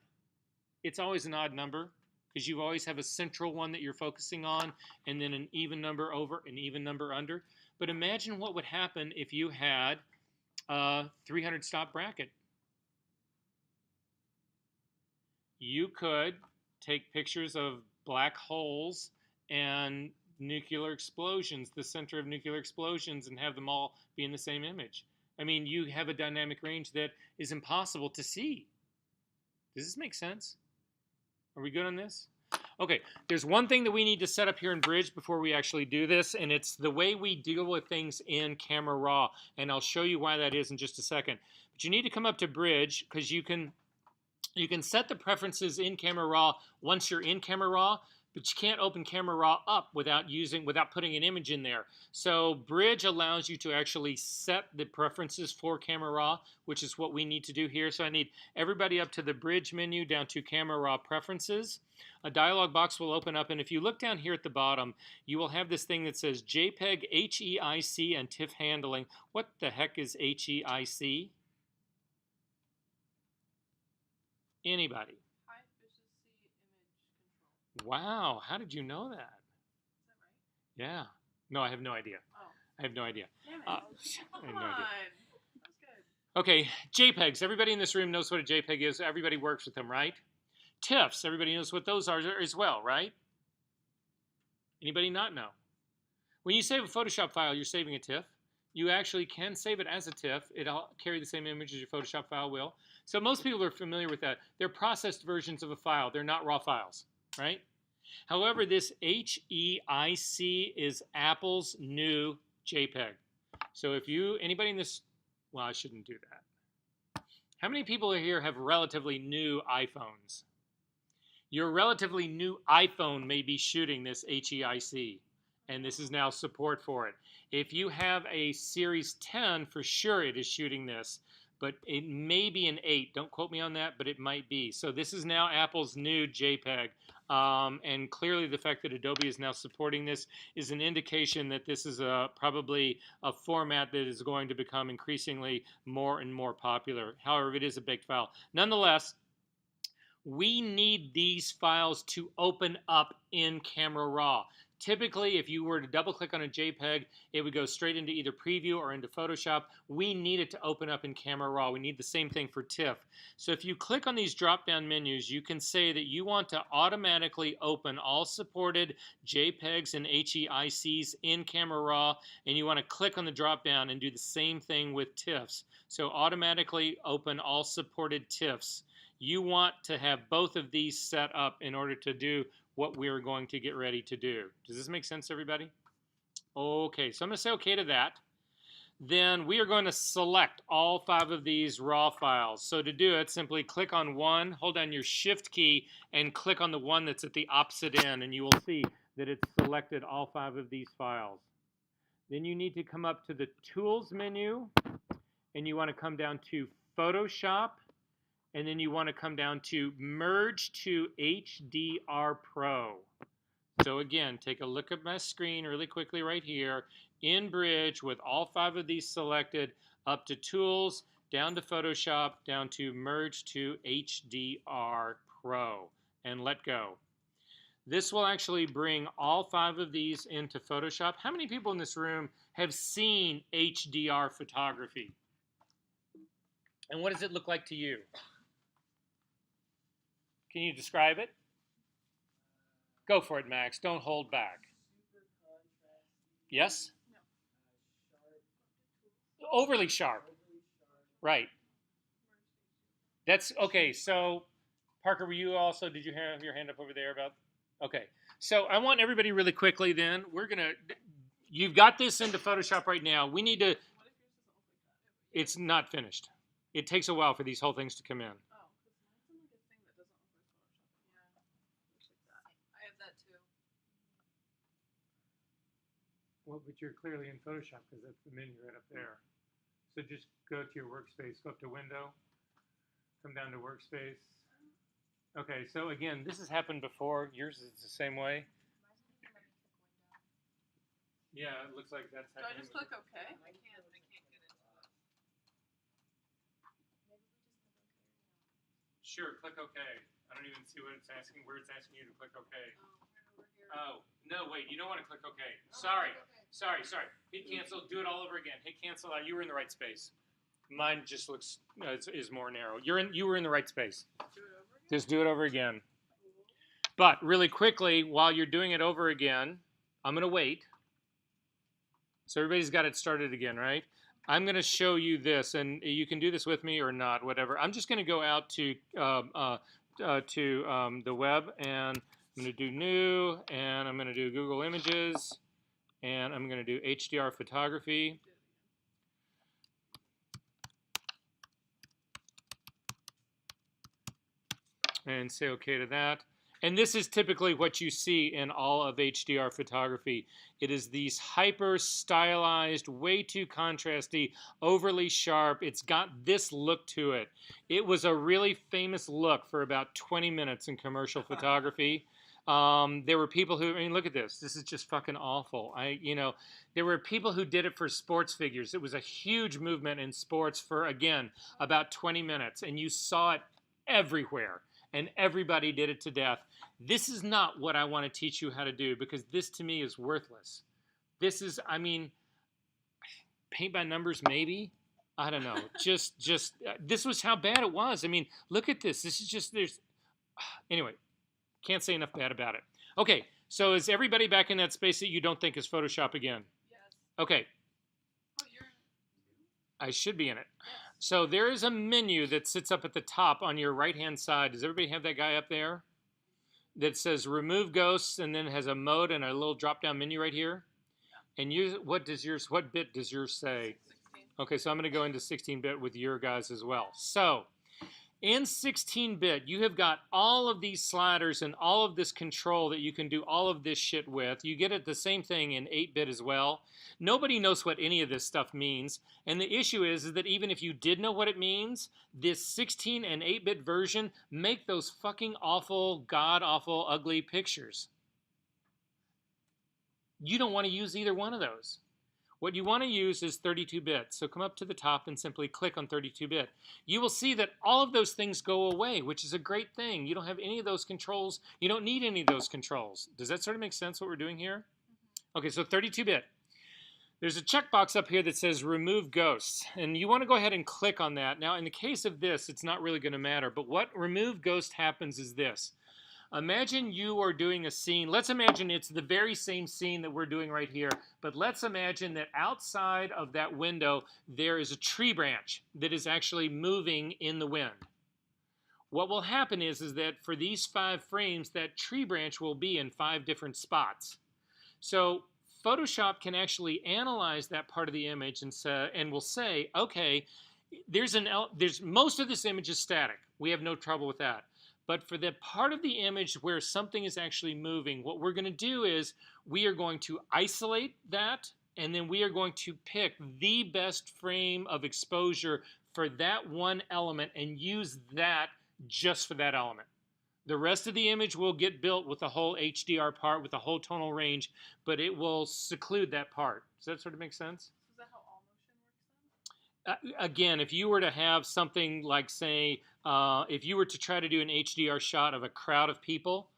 It's always an odd number because you always have a central one that you're focusing on and then an even number over, an even number under. But imagine what would happen if you had a 300 stop bracket. You could take pictures of black holes and nuclear explosions, the center of nuclear explosions, and have them all be in the same image. I mean, you have a dynamic range that is impossible to see. Does this make sense? Are we good on this? Okay, there's one thing that we need to set up here in Bridge before we actually do this, and it's the way we deal with things in Camera Raw, and I'll show you why that is in just a second. But you need to come up to Bridge because you can set the preferences in Camera Raw once you're in Camera Raw, but you can't open Camera Raw up without putting an image in there. So Bridge allows you to actually set the preferences for Camera Raw, which is what we need to do here. So I need everybody up to the Bridge menu down to Camera Raw Preferences. A dialog box will open up, and if you look down here at the bottom, you will have this thing that says JPEG, HEIC, and TIFF handling. What the heck is HEIC? Anybody? High efficiency image control. Wow, how did you know that? Is that right? Yeah. No, I have no idea. Oh. I have no idea. Damn it. I Come have on. no idea. That was good. Okay, JPEGs. Everybody in this room knows what a JPEG is. Everybody works with them, right? TIFFs. Everybody knows what those are as well, right? Anybody not know? When you save a Photoshop file, you're saving a TIFF. You actually can save it as a TIFF. It'll carry the same image as your Photoshop file will. So most people are familiar with that. They're processed versions of a file. They're not raw files, right? However, this HEIC is Apple's new JPEG. So if anybody in this, well, I shouldn't do that. How many people here have relatively new iPhones? Your relatively new iPhone may be shooting this HEIC, and this is now support for it. If you have a Series 10, for sure it is shooting this, but it may be an 8. Don't quote me on that, but it might be. So this is now Apple's new JPEG, and clearly the fact that Adobe is now supporting this is an indication that this is probably a format that is going to become increasingly more and more popular. However, it is a baked file. Nonetheless, we need these files to open up in Camera Raw. Typically, if you were to double-click on a JPEG, it would go straight into either Preview or into Photoshop. We need it to open up in Camera Raw. We need the same thing for TIFF. So if you click on these drop-down menus, you can say that you want to automatically open all supported JPEGs and HEICs in Camera Raw, and you want to click on the drop-down and do the same thing with TIFFs. So automatically open all supported TIFFs. You want to have both of these set up in order to do what we're going to get ready to do. Does this make sense, everybody? Okay, so I'm going to say okay to that. Then we are going to select all 5 of these raw files. So to do it, simply click on one, hold down your Shift key, and click on the one that's at the opposite end, and you will see that it's selected all 5 of these files. Then you need to come up to the Tools menu, and you want to come down to Photoshop, and then you want to come down to Merge to HDR Pro. So again, take a look at my screen really quickly right here. In Bridge, with all 5 of these selected, up to Tools, down to Photoshop, down to Merge to HDR Pro, and let go. This will actually bring all 5 of these into Photoshop. How many people in this room have seen HDR photography? And what does it look like to you? Can you describe it? Go for it, Max. Don't hold back. Yes? Overly sharp. Right. That's okay. So, Parker, were you also, did you have your hand up over there about? Okay. So, I want everybody really quickly then. You've got this into Photoshop right now. We need to, it's not finished. It takes a while for these whole things to come in. Well, but you're clearly in Photoshop because that's the menu right up there. So just go to your workspace, go up to Window, come down to Workspace. Okay, so again, this has happened before. Yours is the same way. Yeah, it looks like that's happening. Do I just click OK? I can't get into it. Sure, click OK. I don't even see what it's asking, where it's asking you to click OK. Oh, no, wait, you don't want to click OK. Sorry. Hit cancel, do it all over again. Hit cancel, you were in the right space. Mine just looks, is more narrow. You were in the right space. Just do it over again. But really quickly, while you're doing it over again, I'm going to wait. So everybody's got it started again, right? I'm going to show you this, and you can do this with me or not, whatever. I'm just going to go out to the web, and I'm going to do new, and I'm going to do Google Images, and I'm going to do HDR Photography. And say OK to that. And this is typically what you see in all of HDR photography. It is these hyper stylized, way too contrasty, overly sharp. It's got this look to it. It was a really famous look for about 20 minutes in commercial photography. There were people who, I mean, look at this. This is just fucking awful. There were people who did it for sports figures. It was a huge movement in sports for, again, about 20 minutes. And you saw it everywhere. And everybody did it to death. This is not what I want to teach you how to do, because this to me is worthless. This is, I mean, paint by numbers maybe? I don't know. This was how bad it was. I mean, look at this. This is just, anyway, can't say enough bad about it. Okay, so is everybody back in that space that you don't think is Photoshop again? Yes. Okay. Oh, you're in. I should be in it. So there is a menu that sits up at the top on your right-hand side. Does everybody have that guy up there? That says remove ghosts, and then has a mode and a little drop-down menu right here. Yeah. And what bit does yours say? 16. Okay, so I'm going to go into 16-bit with your guys as well. So in 16-bit, you have got all of these sliders and all of this control that you can do all of this shit with. You get it the same thing in 8-bit as well. Nobody knows what any of this stuff means. And the issue is that even if you did know what it means, this 16 and 8-bit version make those fucking awful, god-awful, ugly pictures. You don't want to use either one of those. What you want to use is 32-bit. So come up to the top and simply click on 32-bit. You will see that all of those things go away, which is a great thing. You don't have any of those controls. You don't need any of those controls. Does that sort of make sense what we're doing here? Okay, so 32-bit. There's a checkbox up here that says remove ghosts, and you want to go ahead and click on that. Now, in the case of this, it's not really going to matter, but what remove ghost happens is this. Imagine you are doing a scene. Let's imagine it's the very same scene that we're doing right here, but let's imagine that outside of that window, there is a tree branch that is actually moving in the wind. What will happen is that for these 5 frames, that tree branch will be in 5 different spots. So Photoshop can actually analyze that part of the image and will say, okay, there's most of this image is static. We have no trouble with that. But for the part of the image where something is actually moving, what we're going to do is we are going to isolate that, and then we are going to pick the best frame of exposure for that one element and use that just for that element. The rest of the image will get built with the whole HDR part, with the whole tonal range, but it will seclude that part. Does that sort of make sense? Is that how all motion works then? Again, if you were to have something like, say, if you were to try to do an HDR shot of a crowd of people,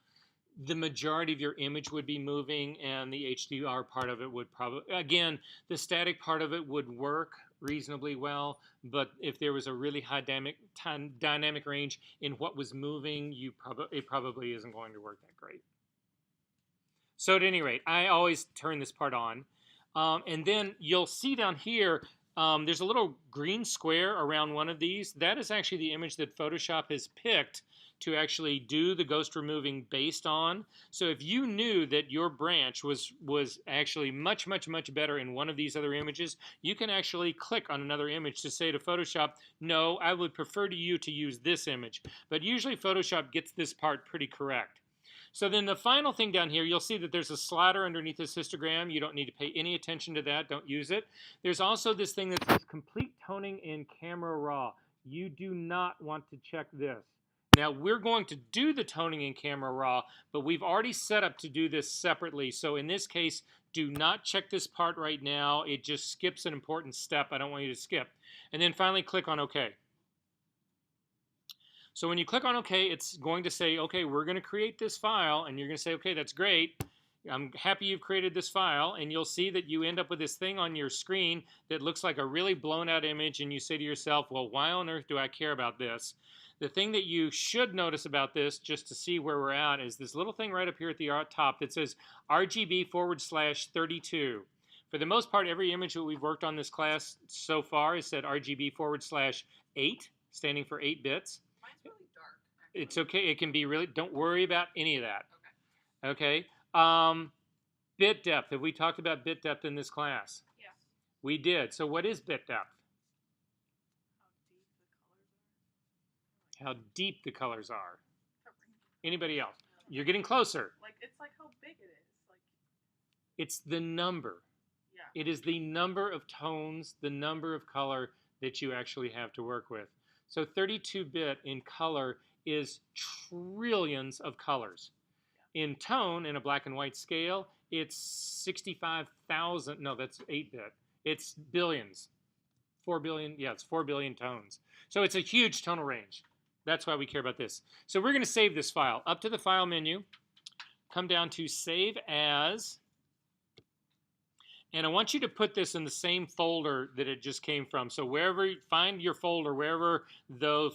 the majority of your image would be moving, and the HDR part of it would probably, again, the static part of it would work reasonably well, but if there was a really high dynamic range in what was moving, it probably isn't going to work that great. So at any rate, I always turn this part on, and then you'll see down here, there's a little green square around one of these. That is actually the image that Photoshop has picked to actually do the ghost removing based on. So if you knew that your branch was actually much, much, much better in one of these other images, you can actually click on another image to say to Photoshop, no, I would prefer you to use this image. But usually Photoshop gets this part pretty correct. So then the final thing down here, you'll see that there's a slider underneath this histogram. You don't need to pay any attention to that. Don't use it. There's also this thing that says complete toning in camera raw. You do not want to check this. Now, we're going to do the toning in camera raw, but we've already set up to do this separately. So in this case, do not check this part right now. It just skips an important step I don't want you to skip. And then finally click on OK. So when you click on OK, it's going to say, okay, we're going to create this file, and you're going to say, okay, that's great. I'm happy you've created this file, and you'll see that you end up with this thing on your screen that looks like a really blown out image, and you say to yourself, well, why on earth do I care about this? The thing that you should notice about this, just to see where we're at, is this little thing right up here at the top that says RGB/32. For the most part, every image that we've worked on this class so far has said RGB/8, standing for 8 bits. Mine's really dark, actually. It's okay. It can be really, don't worry about any of that. Okay. Okay. Bit depth. Have we talked about bit depth in this class? Yeah. We did. So what is bit depth? How deep the colors are. Anybody else? You're getting closer. Like it's like how big it is. Like it's the number. Yeah. It is the number of tones, the number of color that you actually have to work with. So 32-bit in color is trillions of colors. In tone, in a black and white scale, it's 65,000. No, that's 8-bit. It's billions. 4 billion. Yeah, it's 4 billion tones. So it's a huge tonal range. That's why we care about this. So we're going to save this file. Up to the File menu, come down to Save As. And I want you to put this in the same folder that it just came from. So wherever, find your folder, wherever the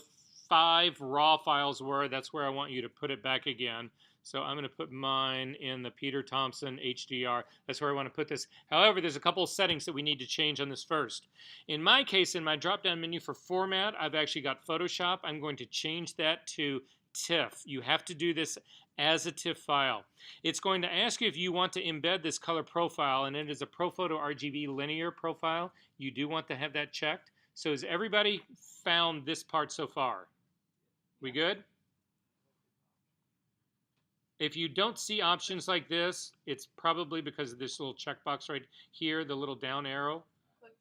5 raw files were, that's where I want you to put it back again. So I'm going to put mine in the Peter Thompson HDR. That's where I want to put this. However, there's a couple of settings that we need to change on this first. In my case, in my drop-down menu for format, I've actually got Photoshop. I'm going to change that to TIFF. You have to do this as a TIFF file. It's going to ask you if you want to embed this color profile, and it is a ProPhoto RGB linear profile. You do want to have that checked. So has everybody found this part so far? We good? If you don't see options like this, it's probably because of this little checkbox right here, the little down arrow.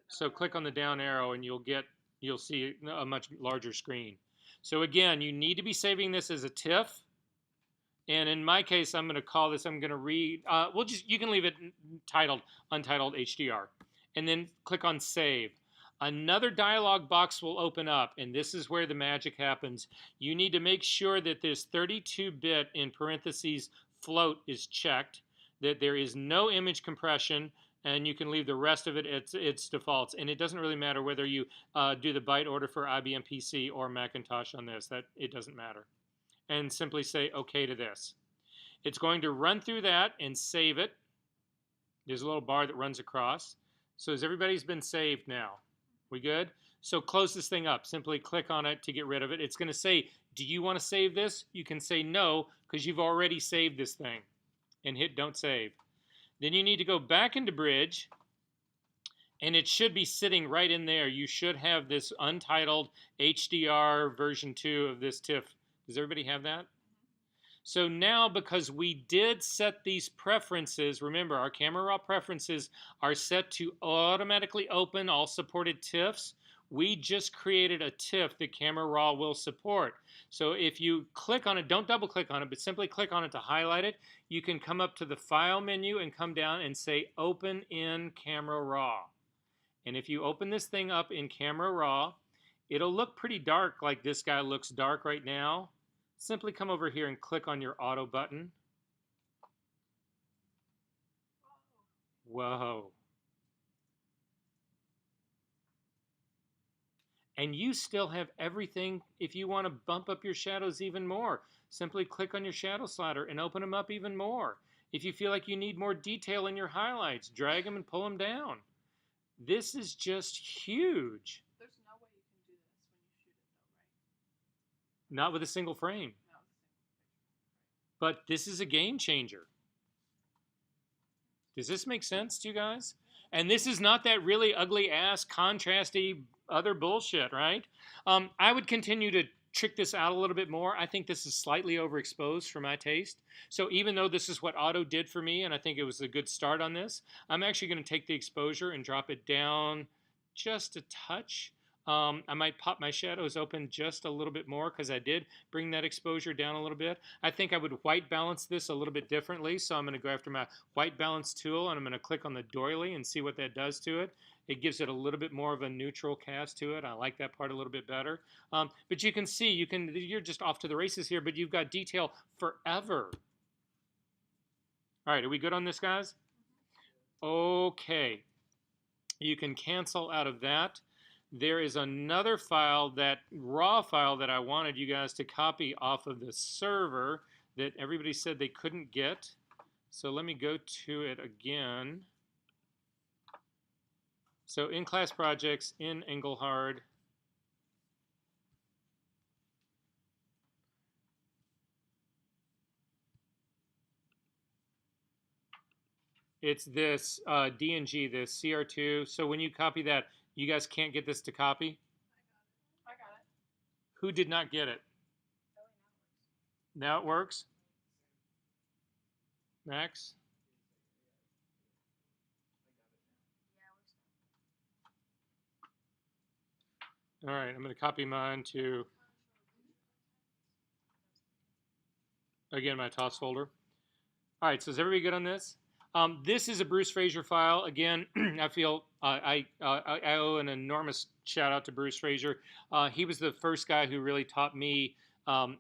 So click on the down arrow and you'll see a much larger screen. So again, you need to be saving this as a TIFF. And in my case, I'm going to call this, I'm going to read, you can leave it titled, Untitled HDR. And then click on Save. Another dialog box will open up, and this is where the magic happens. You need to make sure that this 32-bit in parentheses float is checked, that there is no image compression, and you can leave the rest of it at its defaults. And it doesn't really matter whether you do the byte order for IBM PC or Macintosh on this. It doesn't matter. And simply say OK to this. It's going to run through that and save it. There's a little bar that runs across. So has everybody's been saved now? We good? So close this thing up. Simply click on it to get rid of it. It's going to say, do you want to save this? You can say no, because you've already saved this thing. And hit Don't Save. Then you need to go back into Bridge, and it should be sitting right in there. You should have this Untitled HDR version 2 of this TIFF. Does everybody have that? So now, because we did set these preferences, remember our camera raw preferences are set to automatically open all supported TIFFs. We just created a TIFF that camera raw will support. So if you click on it, don't double click on it, but simply click on it to highlight it. You can come up to the File menu and come down and say Open in Camera Raw. And if you open this thing up in Camera Raw, it'll look pretty dark, like this guy looks dark right now. Simply come over here and click on your Auto button. Whoa. And you still have everything. If you want to bump up your shadows even more, simply click on your shadow slider and open them up even more. If you feel like you need more detail in your highlights, drag them and pull them down. This is just huge. There's no way you can do this when you shoot it though, right? Not with a single frame. But this is a game changer. Does this make sense to you guys? And this is not that really ugly ass contrasty other bullshit, right? I would continue to trick this out a little bit more. I think this is slightly overexposed for my taste. So even though this is what Auto did for me, and I think it was a good start on this, I'm actually going to take the exposure and drop it down just a touch. I might pop my shadows open just a little bit more because I did bring that exposure down a little bit. I think I would white balance this a little bit differently. So I'm going to go after my white balance tool and I'm going to click on the doily and see what that does to it. It gives it a little bit more of a neutral cast to it. I like that part a little bit better. But you can see, you're just off to the races here, but you've got detail forever. All right, are we good on this, guys? Okay. You can cancel out of that. There is another file, that raw file that I wanted you guys to copy off of the server that everybody said they couldn't get. So let me go to it again. So in class projects, in Engelhard, It's this DNG, this CR2. So when you copy that, you guys can't get this to copy? I got it. Who did not get it? Now it works? Max? All right, I'm going to copy mine to, again, my TOS folder. All right, so is everybody good on this? This is a Bruce Fraser file. Again, I feel I owe an enormous shout out to Bruce Fraser. He was the first guy who really taught me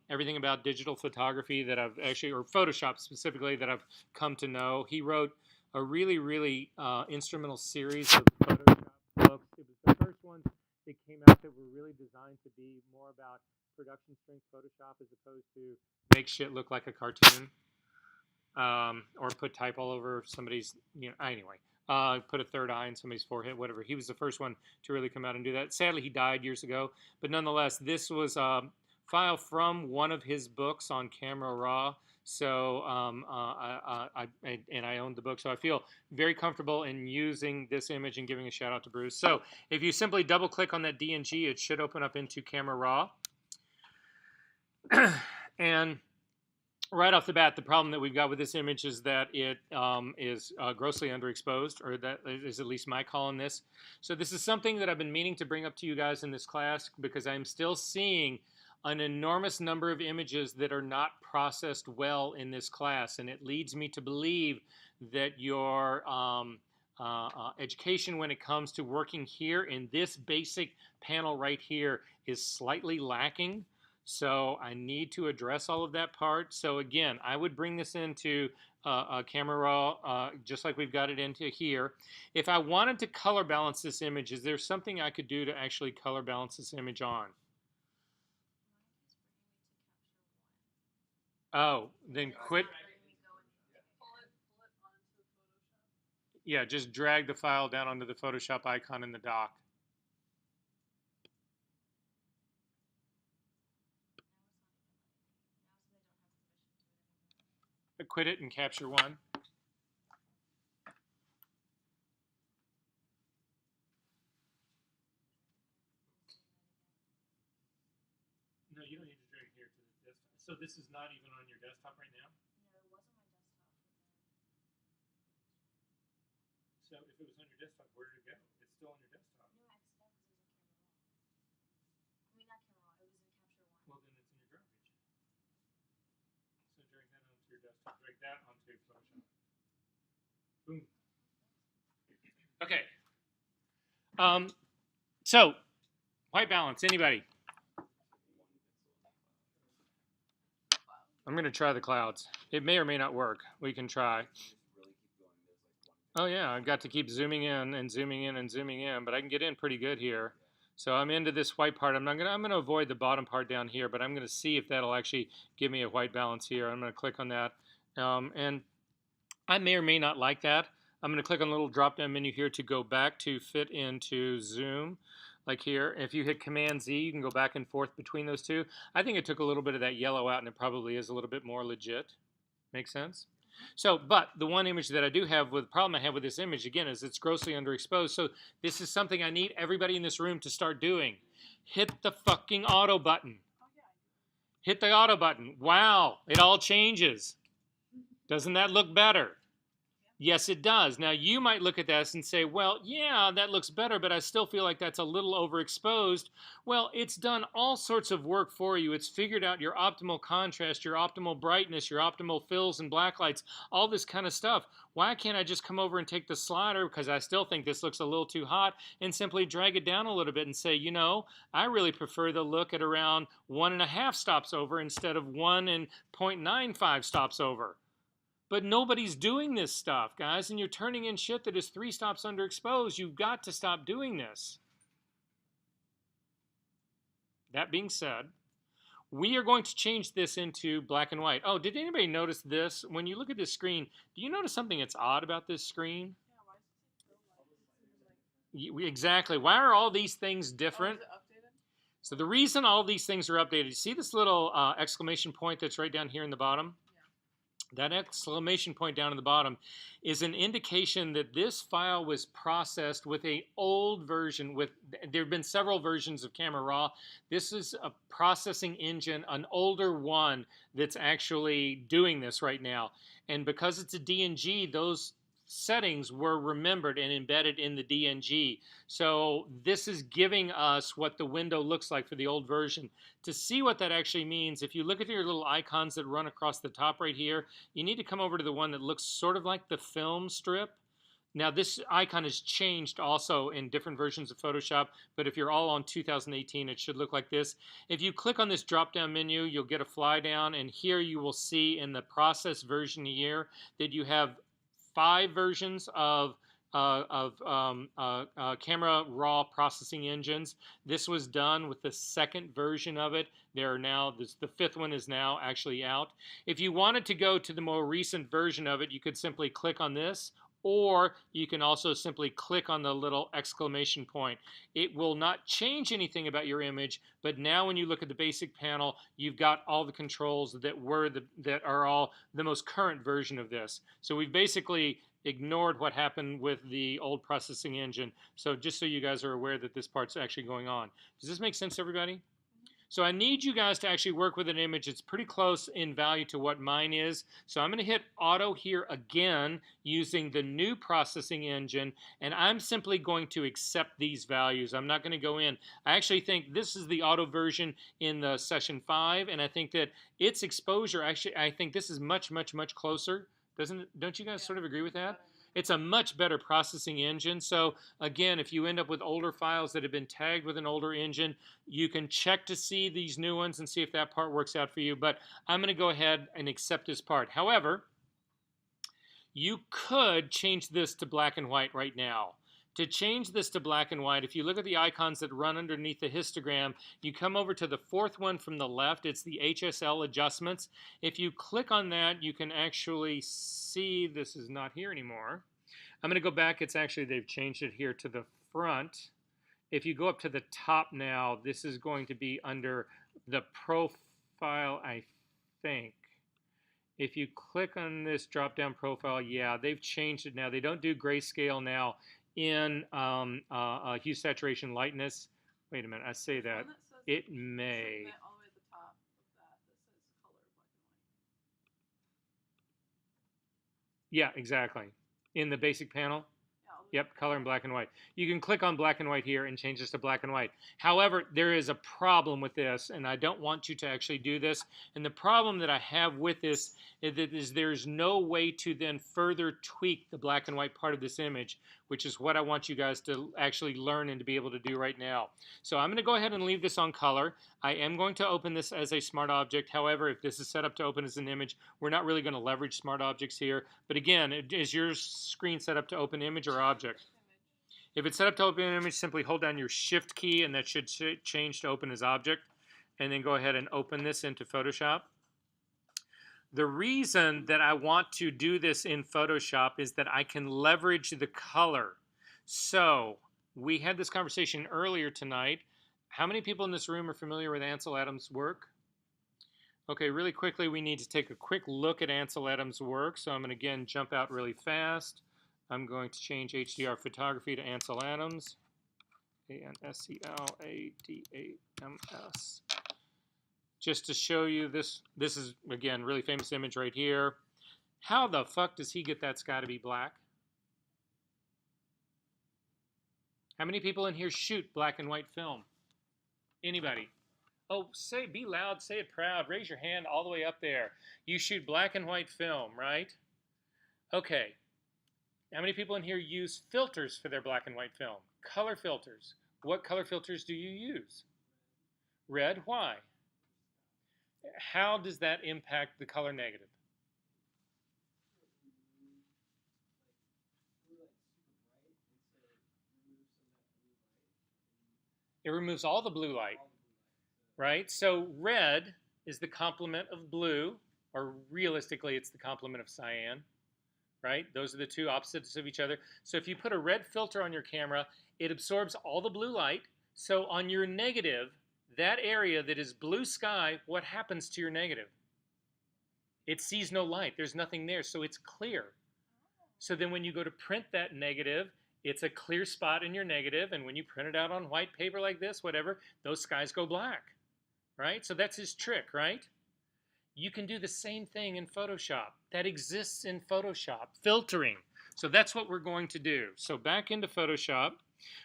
everything about digital photography that I've actually, or Photoshop specifically, that I've come to know. He wrote a really, really instrumental series of Photoshop books. It was the first ones that came out that were really designed to be more about production strength Photoshop as opposed to make shit look like a cartoon. Or put type all over somebody's, anyway, put a third eye in somebody's forehead, whatever. He was the first one to really come out and do that. Sadly, he died years ago, but nonetheless, this was a file from one of his books on Camera Raw. So, I owned the book, so I feel very comfortable in using this image and giving a shout out to Bruce. So, if you simply double click on that DNG, it should open up into Camera Raw. And right off the bat, the problem that we've got with this image is that it is grossly underexposed, or that is at least my call on this. So this is something that I've been meaning to bring up to you guys in this class because I'm still seeing an enormous number of images that are not processed well in this class, and it leads me to believe that your education when it comes to working here in this basic panel right here is slightly lacking. So I need to address all of that part. So again, I would bring this into Camera Raw, just like we've got it into here. If I wanted to color balance this image, is there something I could do to actually color balance this image on? Oh, then quit. Yeah, just drag the file down onto the Photoshop icon in the dock. Quit it and capture one. No, you don't need to drag it here to the desktop. So this is not even on your desktop right now? No, it wasn't my desktop. So if it was on your desktop, where did it go? It's still on your desktop. No, I Xed out because it was in Camera Raw. I mean, not Camera Raw. It was in Capture One. Well, then it's in your garbage. So drag that onto your desktop. Drag that onto Photoshop. Boom. Okay. So white balance. Anybody? I'm going to try the clouds. It may or may not work. We can try. Oh yeah, I've got to keep zooming in and zooming in and zooming in, but I can get in pretty good here. So I'm into this white part. I'm going to avoid the bottom part down here, but I'm going to see if that'll actually give me a white balance here. I'm going to click on that, and I may or may not like that. I'm going to click on the little drop-down menu here to go back to fit into zoom, like here. If you hit Command Z, you can go back and forth between those two. I think it took a little bit of that yellow out, and it probably is a little bit more legit. Make sense? So, but the one image that I do have, with the problem I have with this image, again, is it's grossly underexposed. So this is something I need everybody in this room to start doing. Hit the fucking auto button. Hit the auto button. Wow, it all changes. Doesn't that look better? Yes, it does. Now, you might look at this and say, well, yeah, that looks better, but I still feel like that's a little overexposed. Well, it's done all sorts of work for you. It's figured out your optimal contrast, your optimal brightness, your optimal fills and blacklights, all this kind of stuff. Why can't I just come over and take the slider, because I still think this looks a little too hot, and simply drag it down a little bit and say, you know, I really prefer the look at around 1.5 stops over instead of 1.95 stops over. But nobody's doing this stuff, guys, and you're turning in shit that is 3 stops underexposed. You've got to stop doing this. That being said, we are going to change this into black and white. Oh, did anybody notice this? When you look at this screen, do you notice something that's odd about this screen? Exactly. Why are all these things different? So the reason all these things are updated, see this little exclamation point that's right down here in the bottom? That exclamation point down at the bottom is an indication that this file was processed with an old version. There have been several versions of Camera Raw. This is a processing engine, an older one that's actually doing this right now. And because it's a DNG, those settings were remembered and embedded in the DNG. So this is giving us what the window looks like for the old version. To see what that actually means, if you look at your little icons that run across the top right here, you need to come over to the one that looks sort of like the film strip. Now this icon has changed also in different versions of Photoshop, but if you're all on 2018, it should look like this. If you click on this drop-down menu, you'll get a fly down, and here you will see in the process version here that you have 5 versions of Camera Raw processing engines. This was done with the second version of it. There are now, the 5th one is now actually out. If you wanted to go to the more recent version of it, you could simply click on this, or you can also simply click on the little exclamation point. It will not change anything about your image, but now when you look at the basic panel, you've got all the controls that are all the most current version of this. So we've basically ignored what happened with the old processing engine. So just so you guys are aware that this part's actually going on. Does this make sense to everybody? So I need you guys to actually work with an image that's pretty close in value to what mine is. So I'm going to hit auto here again using the new processing engine, and I'm simply going to accept these values. I'm not going to go in. I actually think this is the auto version in the session 5, and I think that its exposure, actually, I think this is much, much, much closer. Don't you guys sort of agree with that? It's a much better processing engine. So again, if you end up with older files that have been tagged with an older engine, you can check to see these new ones and see if that part works out for you. But I'm going to go ahead and accept this part. However, you could change this to black and white right now. To change this to black and white, if you look at the icons that run underneath the histogram, you come over to the 4th one from the left. It's the HSL adjustments. If you click on that, you can actually see this is not here anymore. I'm going to go back. It's actually, they've changed it here to the front. If you go up to the top now, this is going to be under the profile, I think. If you click on this drop-down profile, yeah, they've changed it now. They don't do grayscale now in hue, saturation, lightness. Wait a minute, I say that. It may. All the way at the top of that says color black and white. Yeah, exactly. In the basic panel. Yep, color and black and white. You can click on black and white here and change this to black and white. However, there is a problem with this, and I don't want you to actually do this. And the problem that I have with this is that there's no way to then further tweak the black and white part of this image, which is what I want you guys to actually learn and to be able to do right now. So I'm going to go ahead and leave this on color. I am going to open this as a smart object. However, if this is set up to open as an image, we're not really going to leverage smart objects here. But again, is your screen set up to open image or object? If it's set up to open an image, simply hold down your Shift key, and that should change to open as object. And then go ahead and open this into Photoshop. The reason that I want to do this in Photoshop is that I can leverage the color. So we had this conversation earlier tonight. How many people in this room are familiar with Ansel Adams' work? Okay, really quickly, we need to take a quick look at Ansel Adams' work. So I'm going to, again, jump out really fast. I'm going to change HDR Photography to Ansel Adams. A-N-S-E-L-A-D-A-M-S. Just to show you this is, again, really famous image right here. How the fuck does he get that sky to be black? How many people in here shoot black and white film? Anybody? Oh, be loud, say it proud, raise your hand all the way up there. You shoot black and white film, right? Okay. How many people in here use filters for their black and white film? Color filters. What color filters do you use? Red, why? How does that impact the color negative? It removes all the blue light, right? So red is the complement of blue, or realistically it's the complement of cyan, right? Those are the two opposites of each other. So if you put a red filter on your camera, it absorbs all the blue light. So on your negative, that area that is blue sky, what happens to your negative? It sees no light. There's nothing there, so it's clear. So then when you go to print that negative, it's a clear spot in your negative, and when you print it out on white paper like this, whatever, those skies go black, right? So that's his trick, right? You can do the same thing in Photoshop. That exists in Photoshop, filtering. So that's what we're going to do. So back into Photoshop.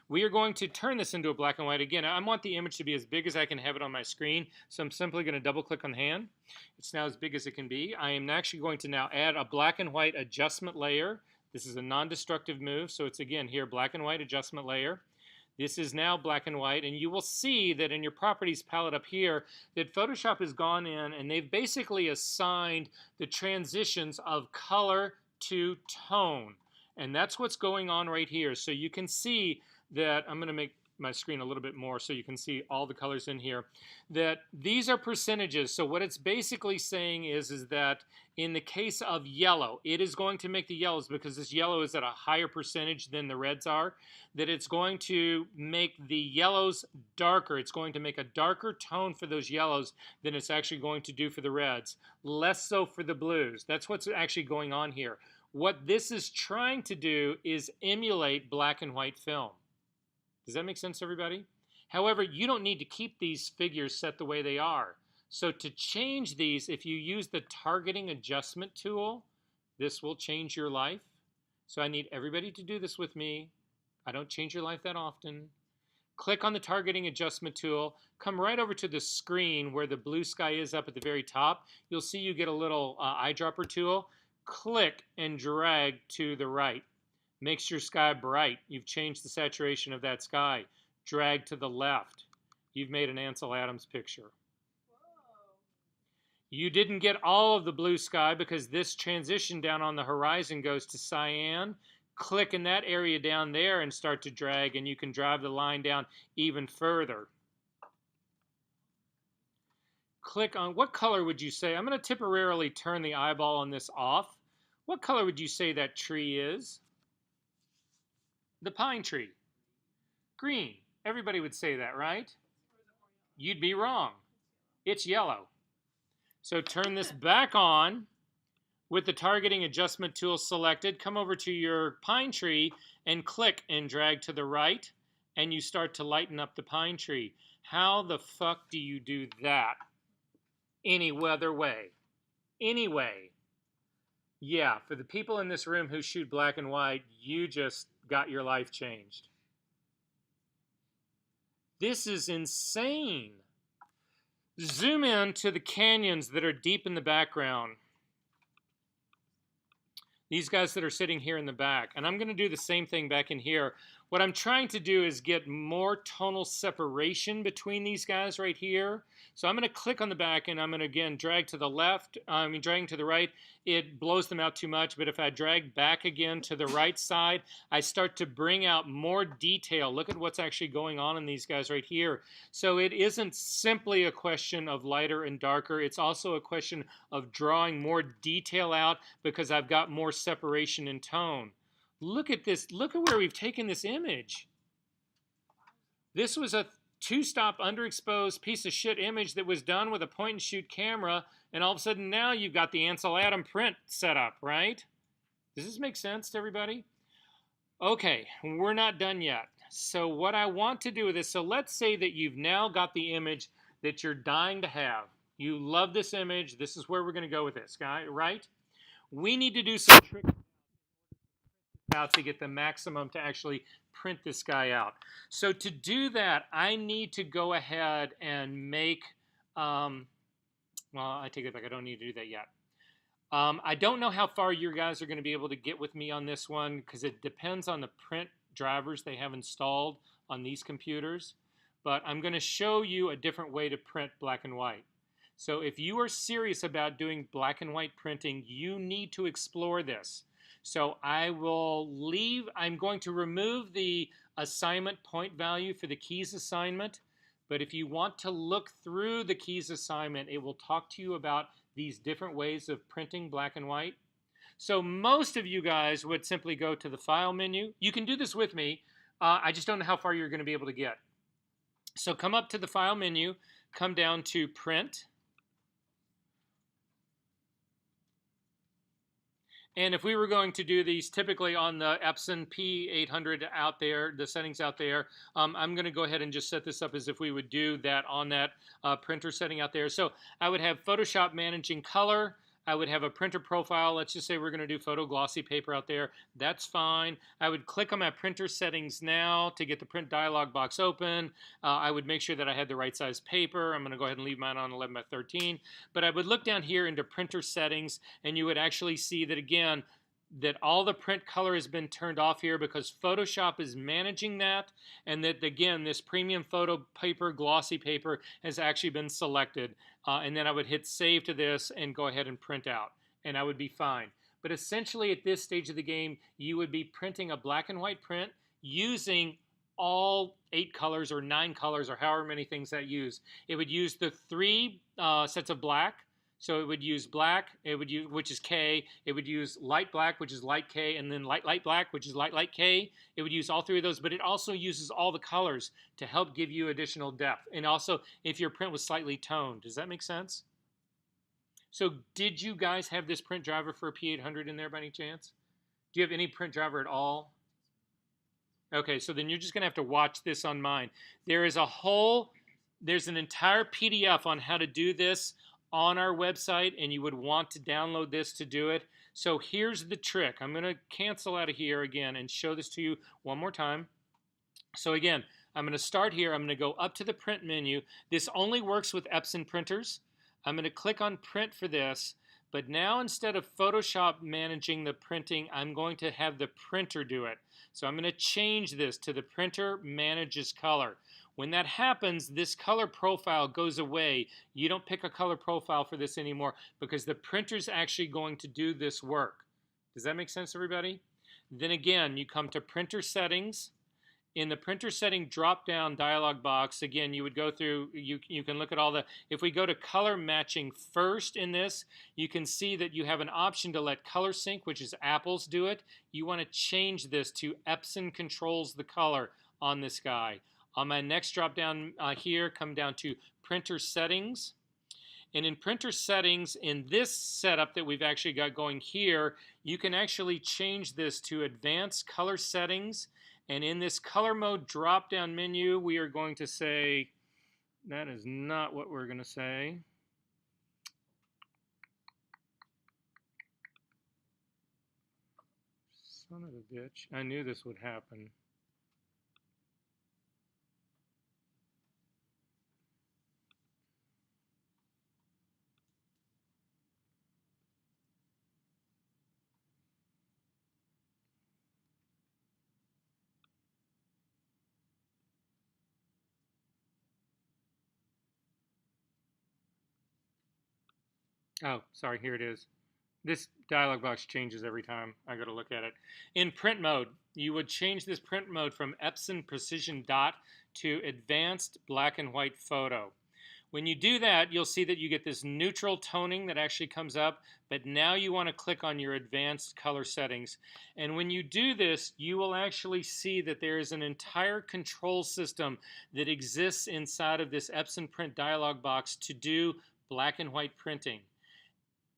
We are going to turn this into a black and white. Again, I want the image to be as big as I can have it on my screen, so I'm simply going to double click on the hand. It's now as big as it can be. I am actually going to now add a black and white adjustment layer. This is a non-destructive move, so it's again here, black and white adjustment layer. This is now black and white, and you will see that in your properties palette up here that Photoshop has gone in and they've basically assigned the transitions of color to tone. And that's what's going on right here. So you can see that, I'm going to make my screen a little bit more so you can see all the colors in here, that these are percentages. So what it's basically saying is that in the case of yellow, it is going to make the yellows, because this yellow is at a higher percentage than the reds are, that it's going to make the yellows darker. It's going to make a darker tone for those yellows than it's actually going to do for the reds. Less so for the blues. That's what's actually going on here. What this is trying to do is emulate black and white film. Does that make sense, everybody? However, you don't need to keep these figures set the way they are. So to change these, if you use the targeting adjustment tool, this will change your life. So I need everybody to do this with me. I don't change your life that often. Click on the targeting adjustment tool. Come right over to the screen where the blue sky is up at the very top. You'll see you get a little eyedropper tool. Click and drag to the right. Makes your sky bright. You've changed the saturation of that sky. Drag to the left. You've made an Ansel Adams picture. Whoa. You didn't get all of the blue sky because this transition down on the horizon goes to cyan. Click in that area down there and start to drag, and you can drive the line down even further. Click on, what color would you say? I'm going to temporarily turn the eyeball on this off. What color would you say that tree is? The pine tree. Green. Everybody would say that, right? You'd be wrong. It's yellow. So turn this back on with the targeting adjustment tool selected. Come over to your pine tree and click and drag to the right, and you start to lighten up the pine tree. How the fuck do you do that? Any other way? Anyway. Yeah, for the people in this room who shoot black and white, you just got your life changed. This is insane. Zoom in to the canyons that are deep in the background. These guys that are sitting here in the back. And I'm going to do the same thing back in here. What I'm trying to do is get more tonal separation between these guys right here. So I'm going to click on the back and I'm going to again drag to the left. Dragging to the right, it blows them out too much. But if I drag back again to the right side, I start to bring out more detail. Look at what's actually going on in these guys right here. So it isn't simply a question of lighter and darker. It's also a question of drawing more detail out because I've got more separation in tone. Look at this. Look at where we've taken this image. This was a two-stop underexposed piece of shit image that was done with a point-and-shoot camera, and all of a sudden now you've got the Ansel Adams print set up, right? Does this make sense to everybody? Okay, we're not done yet. So what I want to do with this, so let's say that you've now got the image that you're dying to have. You love this image. This is where we're going to go with this, guy, right? We need to do some tricks out to get the maximum to actually print this guy out. So to do that, I need to go ahead and make, well, I take it back. I don't need to do that yet. I don't know how far you guys are going to be able to get with me on this one because it depends on the print drivers they have installed on these computers. But I'm going to show you a different way to print black and white. So if you are serious about doing black and white printing, you need to explore this. So I'm going to remove the assignment point value for the keys assignment. But if you want to look through the keys assignment, it will talk to you about these different ways of printing black and white. So most of you guys would simply go to the File menu. You can do this with me. I just don't know how far you're going to be able to get. So come up to the File menu, come down to Print. And if we were going to do these typically on the Epson P800 out there, the settings out there, I'm going to go ahead and just set this up as if we would do that on that printer setting out there. So I would have Photoshop managing color. I would have a printer profile. Let's just say we're going to do photo glossy paper out there. That's fine. I would click on my printer settings now to get the print dialog box open. I would make sure that I had the right size paper. I'm going to go ahead and leave mine on 11 by 13. But I would look down here into printer settings, and you would actually see that, again, that all the print color has been turned off here because Photoshop is managing that, and that, again, this premium photo paper, glossy paper, has actually been selected. And then I would hit save to this and go ahead and print out, and I would be fine. But essentially at this stage of the game, you would be printing a black and white print using all 8 colors or 9 colors or however many things that use. It would use the 3 sets of black. So it would use black, it would use, which is K. It would use light black, which is light K, and then light black, which is light K. It would use all 3 of those, but it also uses all the colors to help give you additional depth. And also, if your print was slightly toned. Does that make sense? So did you guys have this print driver for a P800 in there by any chance? Do you have any print driver at all? Okay, so then you're just going to have to watch this on mine. There's an entire PDF on how to do this on our website, and you would want to download this to do it. So here's the trick. I'm going to cancel out of here again and show this to you one more time. So again, I'm going to start here. I'm going to go up to the print menu. This only works with Epson printers. I'm going to click on print for this, but now instead of Photoshop managing the printing, I'm going to have the printer do it. So I'm going to change this to the printer manages color. When that happens, this color profile goes away. You don't pick a color profile for this anymore because the printer's actually going to do this work. Does that make sense, everybody? Then again, you come to printer settings. In the printer setting drop-down dialog box, again, you would go through, you can look at all the, if we go to color matching first in this, you can see that you have an option to let color sync, which is Apple's do it. You want to change this to Epson controls the color on this guy. On my next drop down here, come down to printer settings. And in printer settings, in this setup that we've actually got going here, you can actually change this to advanced color settings. And in this color mode drop down menu, we are going to say, that is not what we're going to say. Son of a bitch. I knew this would happen. Oh, sorry, here it is. This dialog box changes every time I go to look at it. In print mode, you would change this print mode from Epson Precision Dot to Advanced Black and White Photo. When you do that, you'll see that you get this neutral toning that actually comes up, but now you want to click on your advanced color settings. And when you do this, you will actually see that there is an entire control system that exists inside of this Epson Print dialog box to do black and white printing.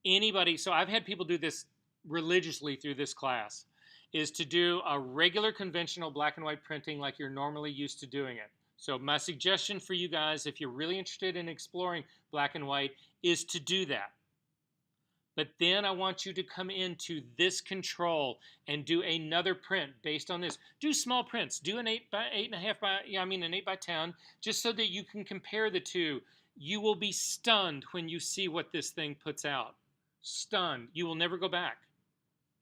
Anybody, so I've had people do this religiously through this class, is to do a regular conventional black and white printing like you're normally used to doing it. So my suggestion for you guys, if you're really interested in exploring black and white, is to do that. But then I want you to come into this control and do another print based on this. Do small prints. Do an 8 by 8.5 by, an 8 by 10, just so that you can compare the two. You will be stunned when you see what this thing puts out. Stunned. You will never go back.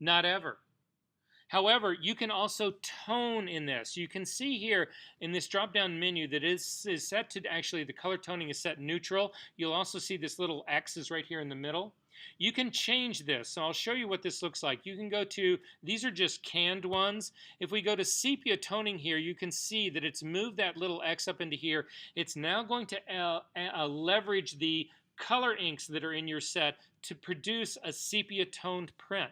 Not ever. However, you can also tone in this. You can see here in this drop-down menu that is set to, actually the color toning is set neutral. You'll also see this little X is right here in the middle. You can change this. So I'll show you what this looks like. You can go to, these are just canned ones. If we go to sepia toning here, you can see that it's moved that little X up into here. It's now going to leverage the color inks that are in your set to produce a sepia toned print.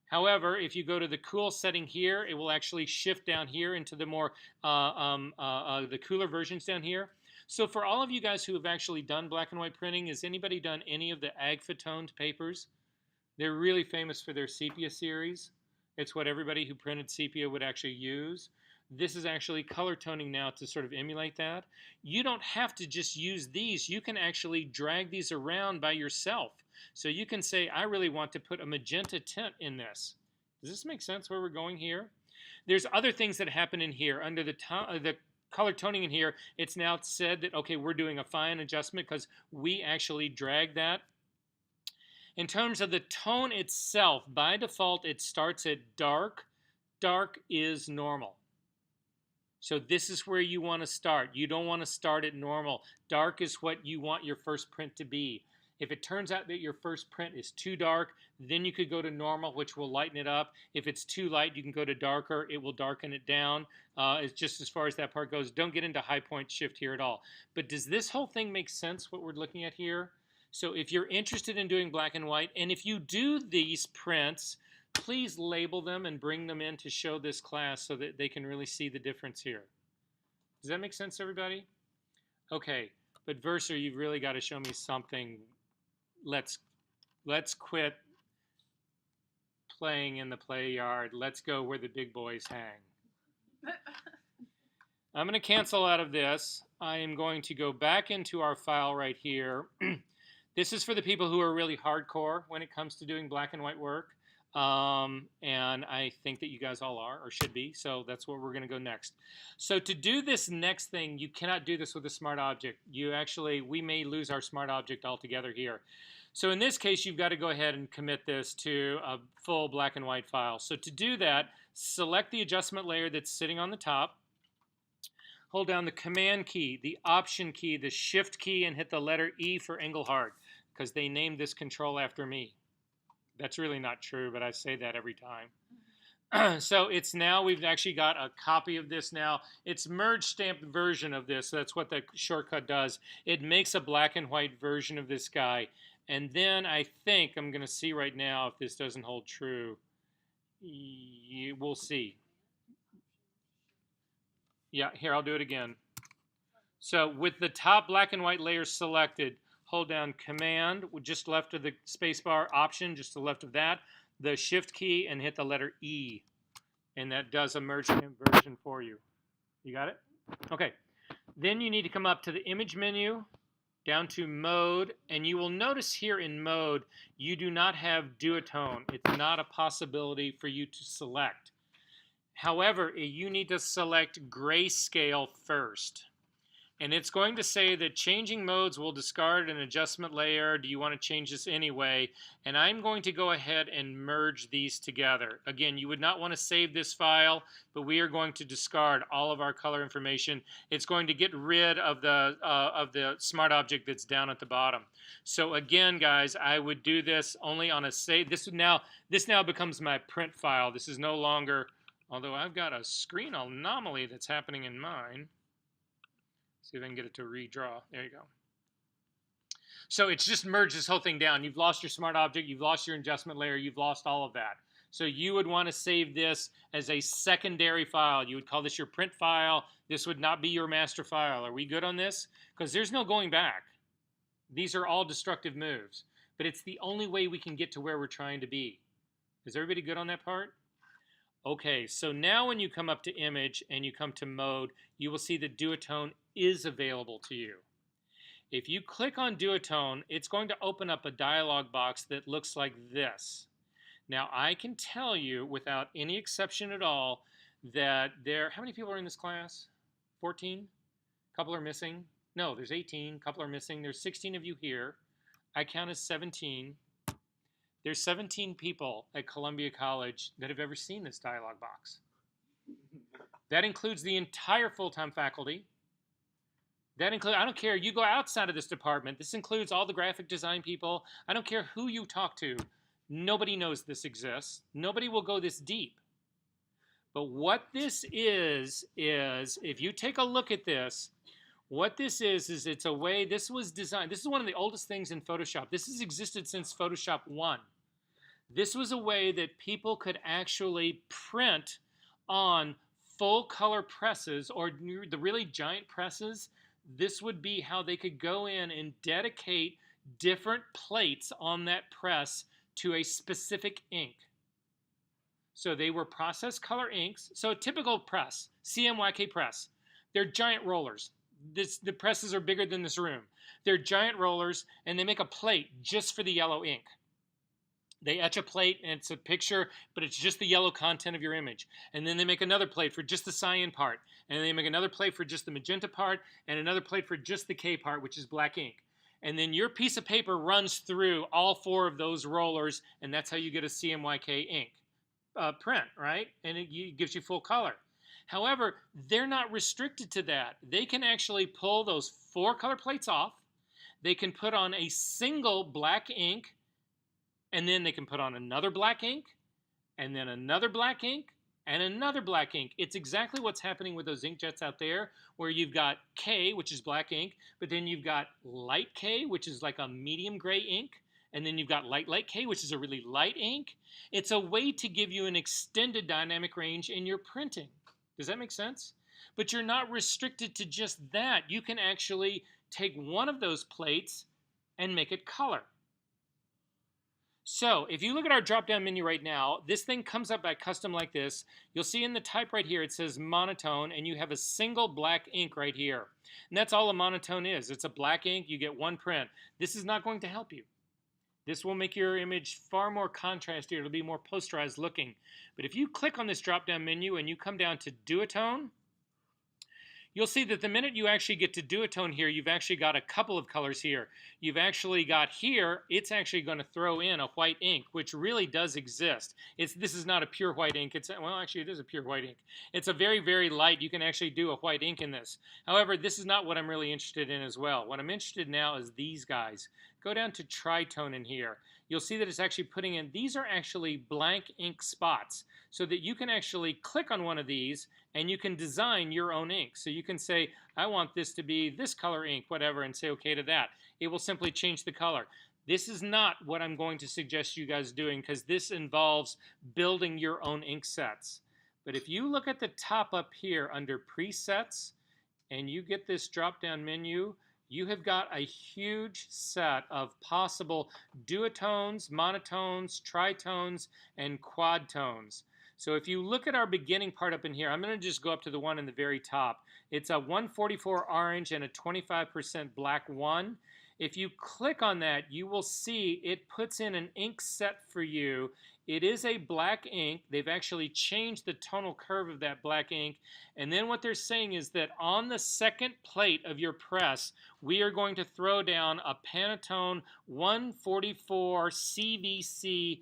However, if you go to the cool setting here, it will actually shift down here into the more the cooler versions down here. So for all of you guys who have actually done black and white printing, has anybody done any of the agfa toned papers? They're really famous for their sepia series. It's what everybody who printed sepia would actually use. This is actually color toning now to sort of emulate that. You don't have to just use these. You can actually drag these around by yourself. So you can say, I really want to put a magenta tint in this. Does this make sense where we're going here? There's other things that happen in here. Under the color toning in here, it's now said that, okay, we're doing a fine adjustment because we actually drag that. In terms of the tone itself, by default, it starts at dark. Dark is normal. So this is where you want to start. You don't want to start at normal. Dark is what you want your first print to be. If it turns out that your first print is too dark, then you could go to normal, which will lighten it up. If it's too light, you can go to darker. It will darken it down. It's just as far as that part goes. Don't get into high point shift here at all. But does this whole thing make sense, what we're looking at here? So if you're interested in doing black and white, and if you do these prints, please label them and bring them in to show this class so that they can really see the difference here. Does that make sense, everybody? Okay, but Verser, you've really got to show me something. Let's quit playing in the play yard. Let's go where the big boys hang. I'm going to cancel out of this. I am going to go back into our file right here. This is for the people who are really hardcore when it comes to doing black and white work. And I think that you guys all are, or should be, so that's where we're going to go next. So to do this next thing, you cannot do this with a smart object. We may lose our smart object altogether here. So in this case, you've got to go ahead and commit this to a full black and white file. So to do that, select the adjustment layer that's sitting on the top. Hold down the Command key, the Option key, the Shift key, and hit the letter E for Engelhard, because they named this control after me. That's really not true, but I say that every time. So it's now, we've actually got a copy of this now. It's merge stamped version of this. So that's what the shortcut does. It makes a black and white version of this guy. And then I think I'm going to see right now if this doesn't hold true. We'll see. Yeah, here, I'll do it again. So with the top black and white layer selected, hold down Command, just left of the spacebar, Option, just to the left of that, the Shift key, and hit the letter E. And that does a merge stamp version for you. You got it? Okay. Then you need to come up to the Image menu, down to Mode, and you will notice here in Mode, you do not have duotone. It's not a possibility for you to select. However, you need to select grayscale first. And it's going to say that changing modes will discard an adjustment layer. Do you want to change this anyway? And I'm going to go ahead and merge these together. Again, you would not want to save this file, but we are going to discard all of our color information. It's going to get rid of the smart object that's down at the bottom. So again, guys, I would do this only on a save. This now becomes my print file. This is no longer, although I've got a screen anomaly that's happening in mine. See if I can get it to redraw. There you go. So it's just merged this whole thing down. You've lost your smart object. You've lost your adjustment layer. You've lost all of that. So you would want to save this as a secondary file. You would call this your print file. This would not be your master file. Are we good on this? Because there's no going back. These are all destructive moves. But it's the only way we can get to where we're trying to be. Is everybody good on that part? Okay, so now when you come up to Image and you come to Mode, you will see that duotone is available to you. If you click on duotone, it's going to open up a dialog box that looks like this. Now, I can tell you without any exception at all that how many people are in this class? 14? A couple are missing? No, there's 18. A couple are missing. There's 16 of you here. I count as 17. There's 17 people at Columbia College that have ever seen this dialog box. That includes the entire full-time faculty. That includes, I don't care, you go outside of this department. This includes all the graphic design people. I don't care who you talk to. Nobody knows this exists. Nobody will go this deep. But what this is if you take a look at this, what this is it's a way, this was designed, this is one of the oldest things in Photoshop. This has existed since Photoshop 1. This was a way that people could actually print on full color presses or the really giant presses. This would be how they could go in and dedicate different plates on that press to a specific ink. So they were processed color inks. So a typical press, CMYK press, they're giant rollers. The presses are bigger than this room. They're giant rollers, and they make a plate just for the yellow ink. They etch a plate, and it's a picture, but it's just the yellow content of your image. And then they make another plate for just the cyan part. And they make another plate for just the magenta part, and another plate for just the K part, which is black ink. And then your piece of paper runs through all 4 of those rollers, and that's how you get a CMYK ink print, right? And it gives you full color. However, they're not restricted to that. They can actually pull those 4 color plates off. They can put on a single black ink, and then they can put on another black ink, and then another black ink, and another black ink. It's exactly what's happening with those inkjets out there, where you've got K, which is black ink, but then you've got light K, which is like a medium gray ink, and then you've got light K, which is a really light ink. It's a way to give you an extended dynamic range in your printing. Does that make sense? But you're not restricted to just that. You can actually take one of those plates and make it color. So if you look at our drop-down menu right now, this thing comes up by custom like this. You'll see in the type right here, it says monotone, and you have a single black ink right here. And that's all a monotone is. It's a black ink. You get one print. This is not going to help you. This will make your image far more contrasty. It'll be more posterized looking. But if you click on this drop-down menu and you come down to duotone, you'll see that the minute you actually get to duotone here, you've actually got a couple of colors here. You've actually got here, it's actually going to throw in a white ink, which really does exist. This is not a pure white ink. Well, actually, it is a pure white ink. It's a very, very light. You can actually do a white ink in this. However, this is not what I'm really interested in as well. What I'm interested in now is these guys. Go down to tritone in here. You'll see that it's actually putting in, these are actually blank ink spots, so that you can actually click on one of these and you can design your own ink. So you can say, I want this to be this color ink, whatever, and say okay to that. It will simply change the color. This is not what I'm going to suggest you guys doing, because this involves building your own ink sets. But if you look at the top up here under presets and you get this drop-down menu, you have got a huge set of possible duotones, monotones, tritones, and quadtones. So if you look at our beginning part up in here, I'm going to just go up to the one in the very top. It's a 144 orange and a 25% black 1. If you click on that, you will see it puts in an ink set for you. It is a black ink. They've actually changed the tonal curve of that black ink. And then what they're saying is that on the second plate of your press, we are going to throw down a Pantone 144 CVC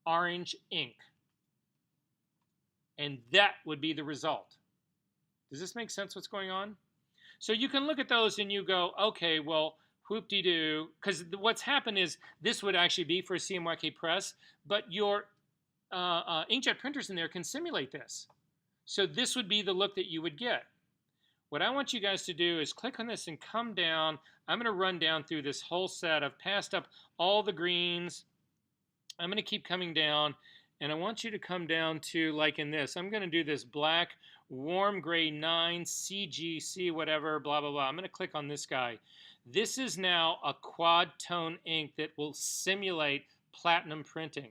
orange ink. And that would be the result. Does this make sense what's going on? So you can look at those and you go, okay, well, whoop-de-doo, because what's happened is this would actually be for a CMYK press, but your inkjet printers in there can simulate this. So this would be the look that you would get. What I want you guys to do is click on this and come down. I'm going to run down through this whole set. I've passed up all the greens. I'm going to keep coming down, and I want you to come down to, like in this, I'm going to do this black, warm gray 9, CGC, whatever, blah, blah, blah. I'm going to click on this guy. This is now a quad tone ink that will simulate platinum printing.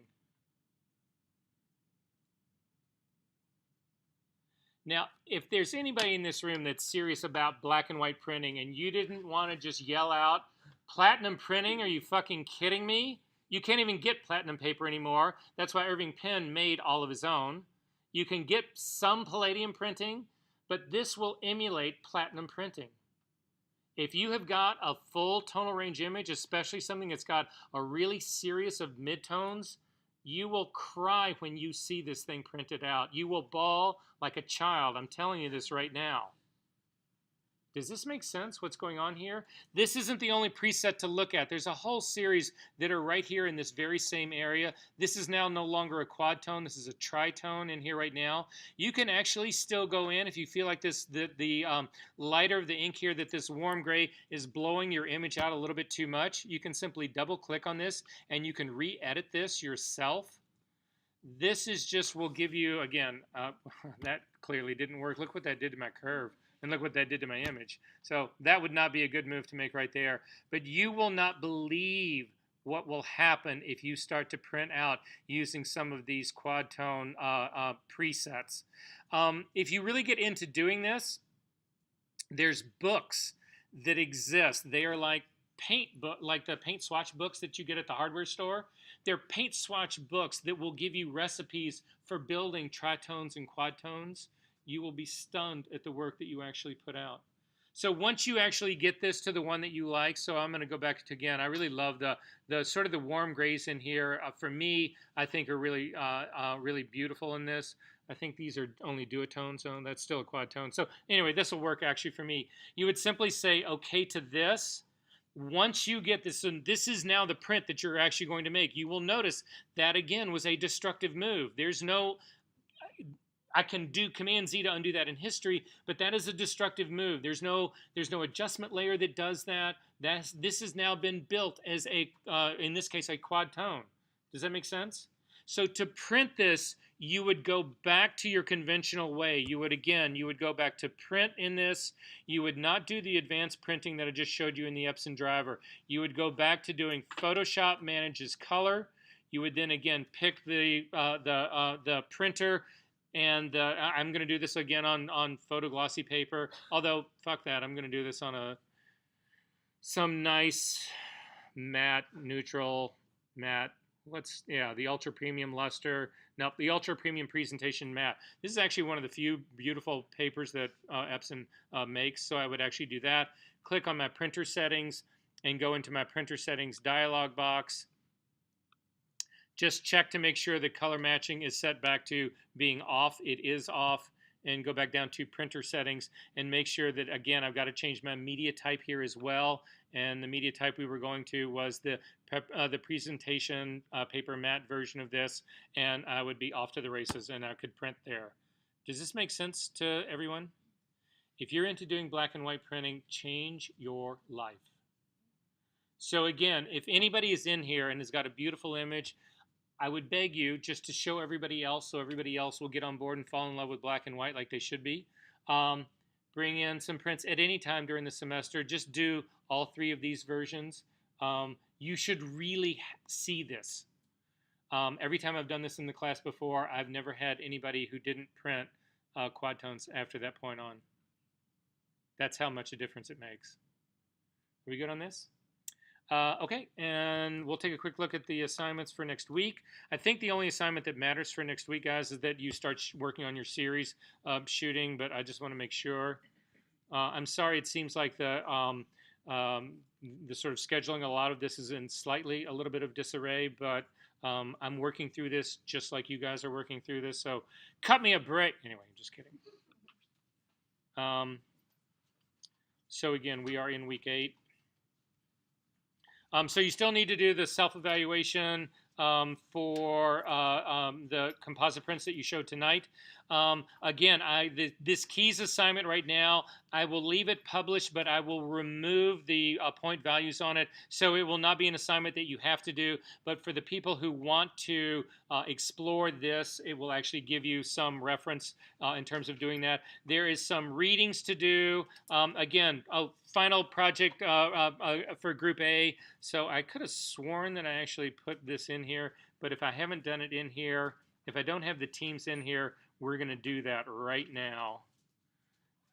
Now, if there's anybody in this room that's serious about black and white printing and you didn't want to just yell out, platinum printing, are you fucking kidding me? You can't even get platinum paper anymore. That's why Irving Penn made all of his own. You can get some palladium printing, but this will emulate platinum printing. If you have got a full tonal range image, especially something that's got a really series of midtones, you will cry when you see this thing printed out. You will bawl like a child. I'm telling you this right now. Does this make sense, what's going on here? This isn't the only preset to look at. There's a whole series that are right here in this very same area. This is now no longer a quad tone. This is a tritone in here right now. You can actually still go in if you feel like the lighter of the ink here, that this warm gray is blowing your image out a little bit too much. You can simply double click on this and you can re-edit this yourself. This is just, will give you, again, that clearly didn't work. Look what that did to my curve. And look what that did to my image. So that would not be a good move to make right there. But you will not believe what will happen if you start to print out using some of these quad tone presets. If you really get into doing this, there's books that exist. They are like like the paint swatch books that you get at the hardware store. They're paint swatch books that will give you recipes for building tritones and quad tones. You will be stunned at the work that you actually put out. So once you actually get this to the one that you like, so I'm going to go back to again. I really love the sort of the warm grays in here. For me, I think are really really beautiful in this. I think these are only duotone, so that's still a quad tone. So anyway, this will work actually for me. You would simply say okay to this. Once you get this, and this is now the print that you're actually going to make. You will notice that again was a destructive move. There's no, I can do Command Z to undo that in history, but that is a destructive move. There's no adjustment layer that does that. This has now been built as a, in this case, a quad tone. Does that make sense? So to print this, you would go back to your conventional way. You would go back to print in this. You would not do the advanced printing that I just showed you in the Epson driver. You would go back to doing Photoshop manages color. You would then again pick the printer. And I'm going to do this again on photo glossy paper. Although, fuck that. I'm going to do this on some nice matte, neutral, matte. The Ultra Premium Luster. No, the Ultra Premium Presentation Matte. This is actually one of the few beautiful papers that Epson makes. So I would actually do that. Click on my printer settings and go into my printer settings dialog box. Just check to make sure the color matching is set back to being off. It is off. And go back down to printer settings and make sure that, again, I've got to change my media type here as well. And the media type we were going to was the presentation paper matte version of this. And I would be off to the races and I could print there. Does this make sense to everyone? If you're into doing black and white printing, change your life. So again, if anybody is in here and has got a beautiful image, I would beg you just to show everybody else so everybody else will get on board and fall in love with black and white like they should be. Bring in some prints at any time during the semester. Just do all 3 of these versions. You should really see this. Every time I've done this in the class before, I've never had anybody who didn't print quad tones after that point on. That's how much a difference it makes. Are we good on this? Okay, and we'll take a quick look at the assignments for next week. I think the only assignment that matters for next week, guys, is that you start working on your series shooting, but I just want to make sure. I'm sorry, it seems like the sort of scheduling, a lot of this is in a little bit of disarray, but I'm working through this just like you guys are working through this, so cut me a break. Anyway, I'm just kidding. So again, we are in week 8. So you still need to do the self-evaluation for the composite prints that you showed tonight. Again, this keys assignment right now, I will leave it published, but I will remove the point values on it. So it will not be an assignment that you have to do. But for the people who want to explore this, it will actually give you some reference in terms of doing that. There is some readings to do. Again, a final project for Group A. So I could have sworn that I actually put this in here. But if I haven't done it in here, if I don't have the teams in here, we're going to do that right now.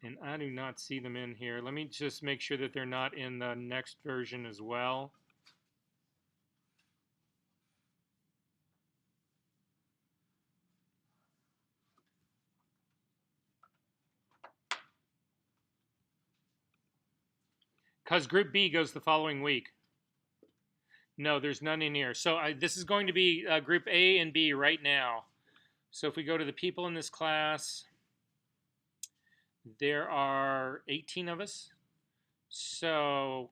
And I do not see them in here. Let me just make sure that they're not in the next version as well. Because Group B goes the following week. No, there's none in here. So this is going to be Group A and B right now. So if we go to the people in this class, there are 18 of us. So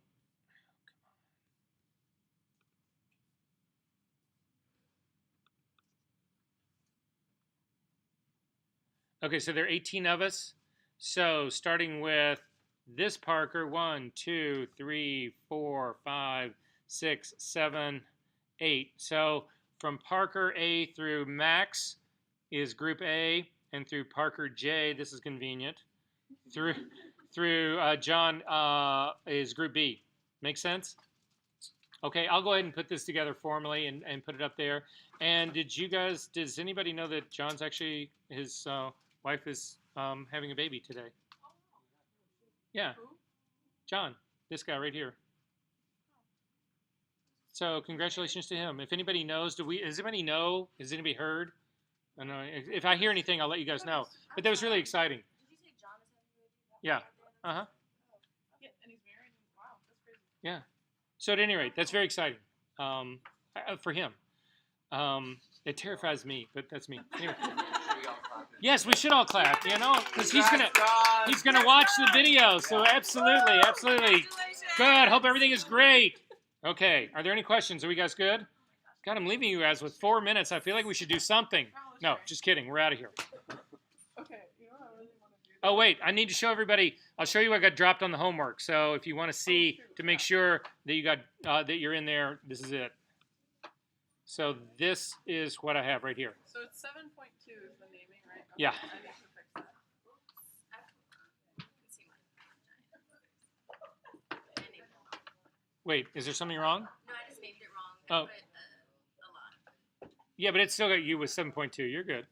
okay, so there are 18 of us. So starting with this Parker, 1, 2, 3, 4, 5, 6, 7, 8. So from Parker A through Max is Group A, and through Parker J, this is convenient, through John is Group B. Make sense? Okay, I'll go ahead and put this together formally and put it up there. And does anybody know that John's actually, his wife is having a baby today? Yeah, John, this guy right here. So congratulations to him. If anybody knows, does anybody know? Has anybody heard? I know if I hear anything, I'll let you guys know. But that was really exciting. Did you say John is having a baby? Yeah. Uh-huh. Yeah, and he's married. Wow, that's crazy. Yeah. So at any rate, that's very exciting for him. It terrifies me, but that's me. Anyway. Yes, we should all clap, you know, because he's gonna watch the video. So absolutely, absolutely. Good. Hope everything is great. Okay. Are there any questions? Are we guys good? God, I'm leaving you guys with 4 minutes. I feel like we should do something. No, just kidding. We're out of here. Okay, you know what I really want to do? Oh, wait. I need to show everybody. I'll show you what got dropped on the homework. So if you want to see, to make sure that you got that you're in there, this is it. So this is what I have right here. So it's 7.2 is the naming, right? Okay, Yeah. I need to fix that. Wait, is there something wrong? No, I just named it wrong. Oh. I put a lot. Yeah, but it's still got you with 7.2. You're good.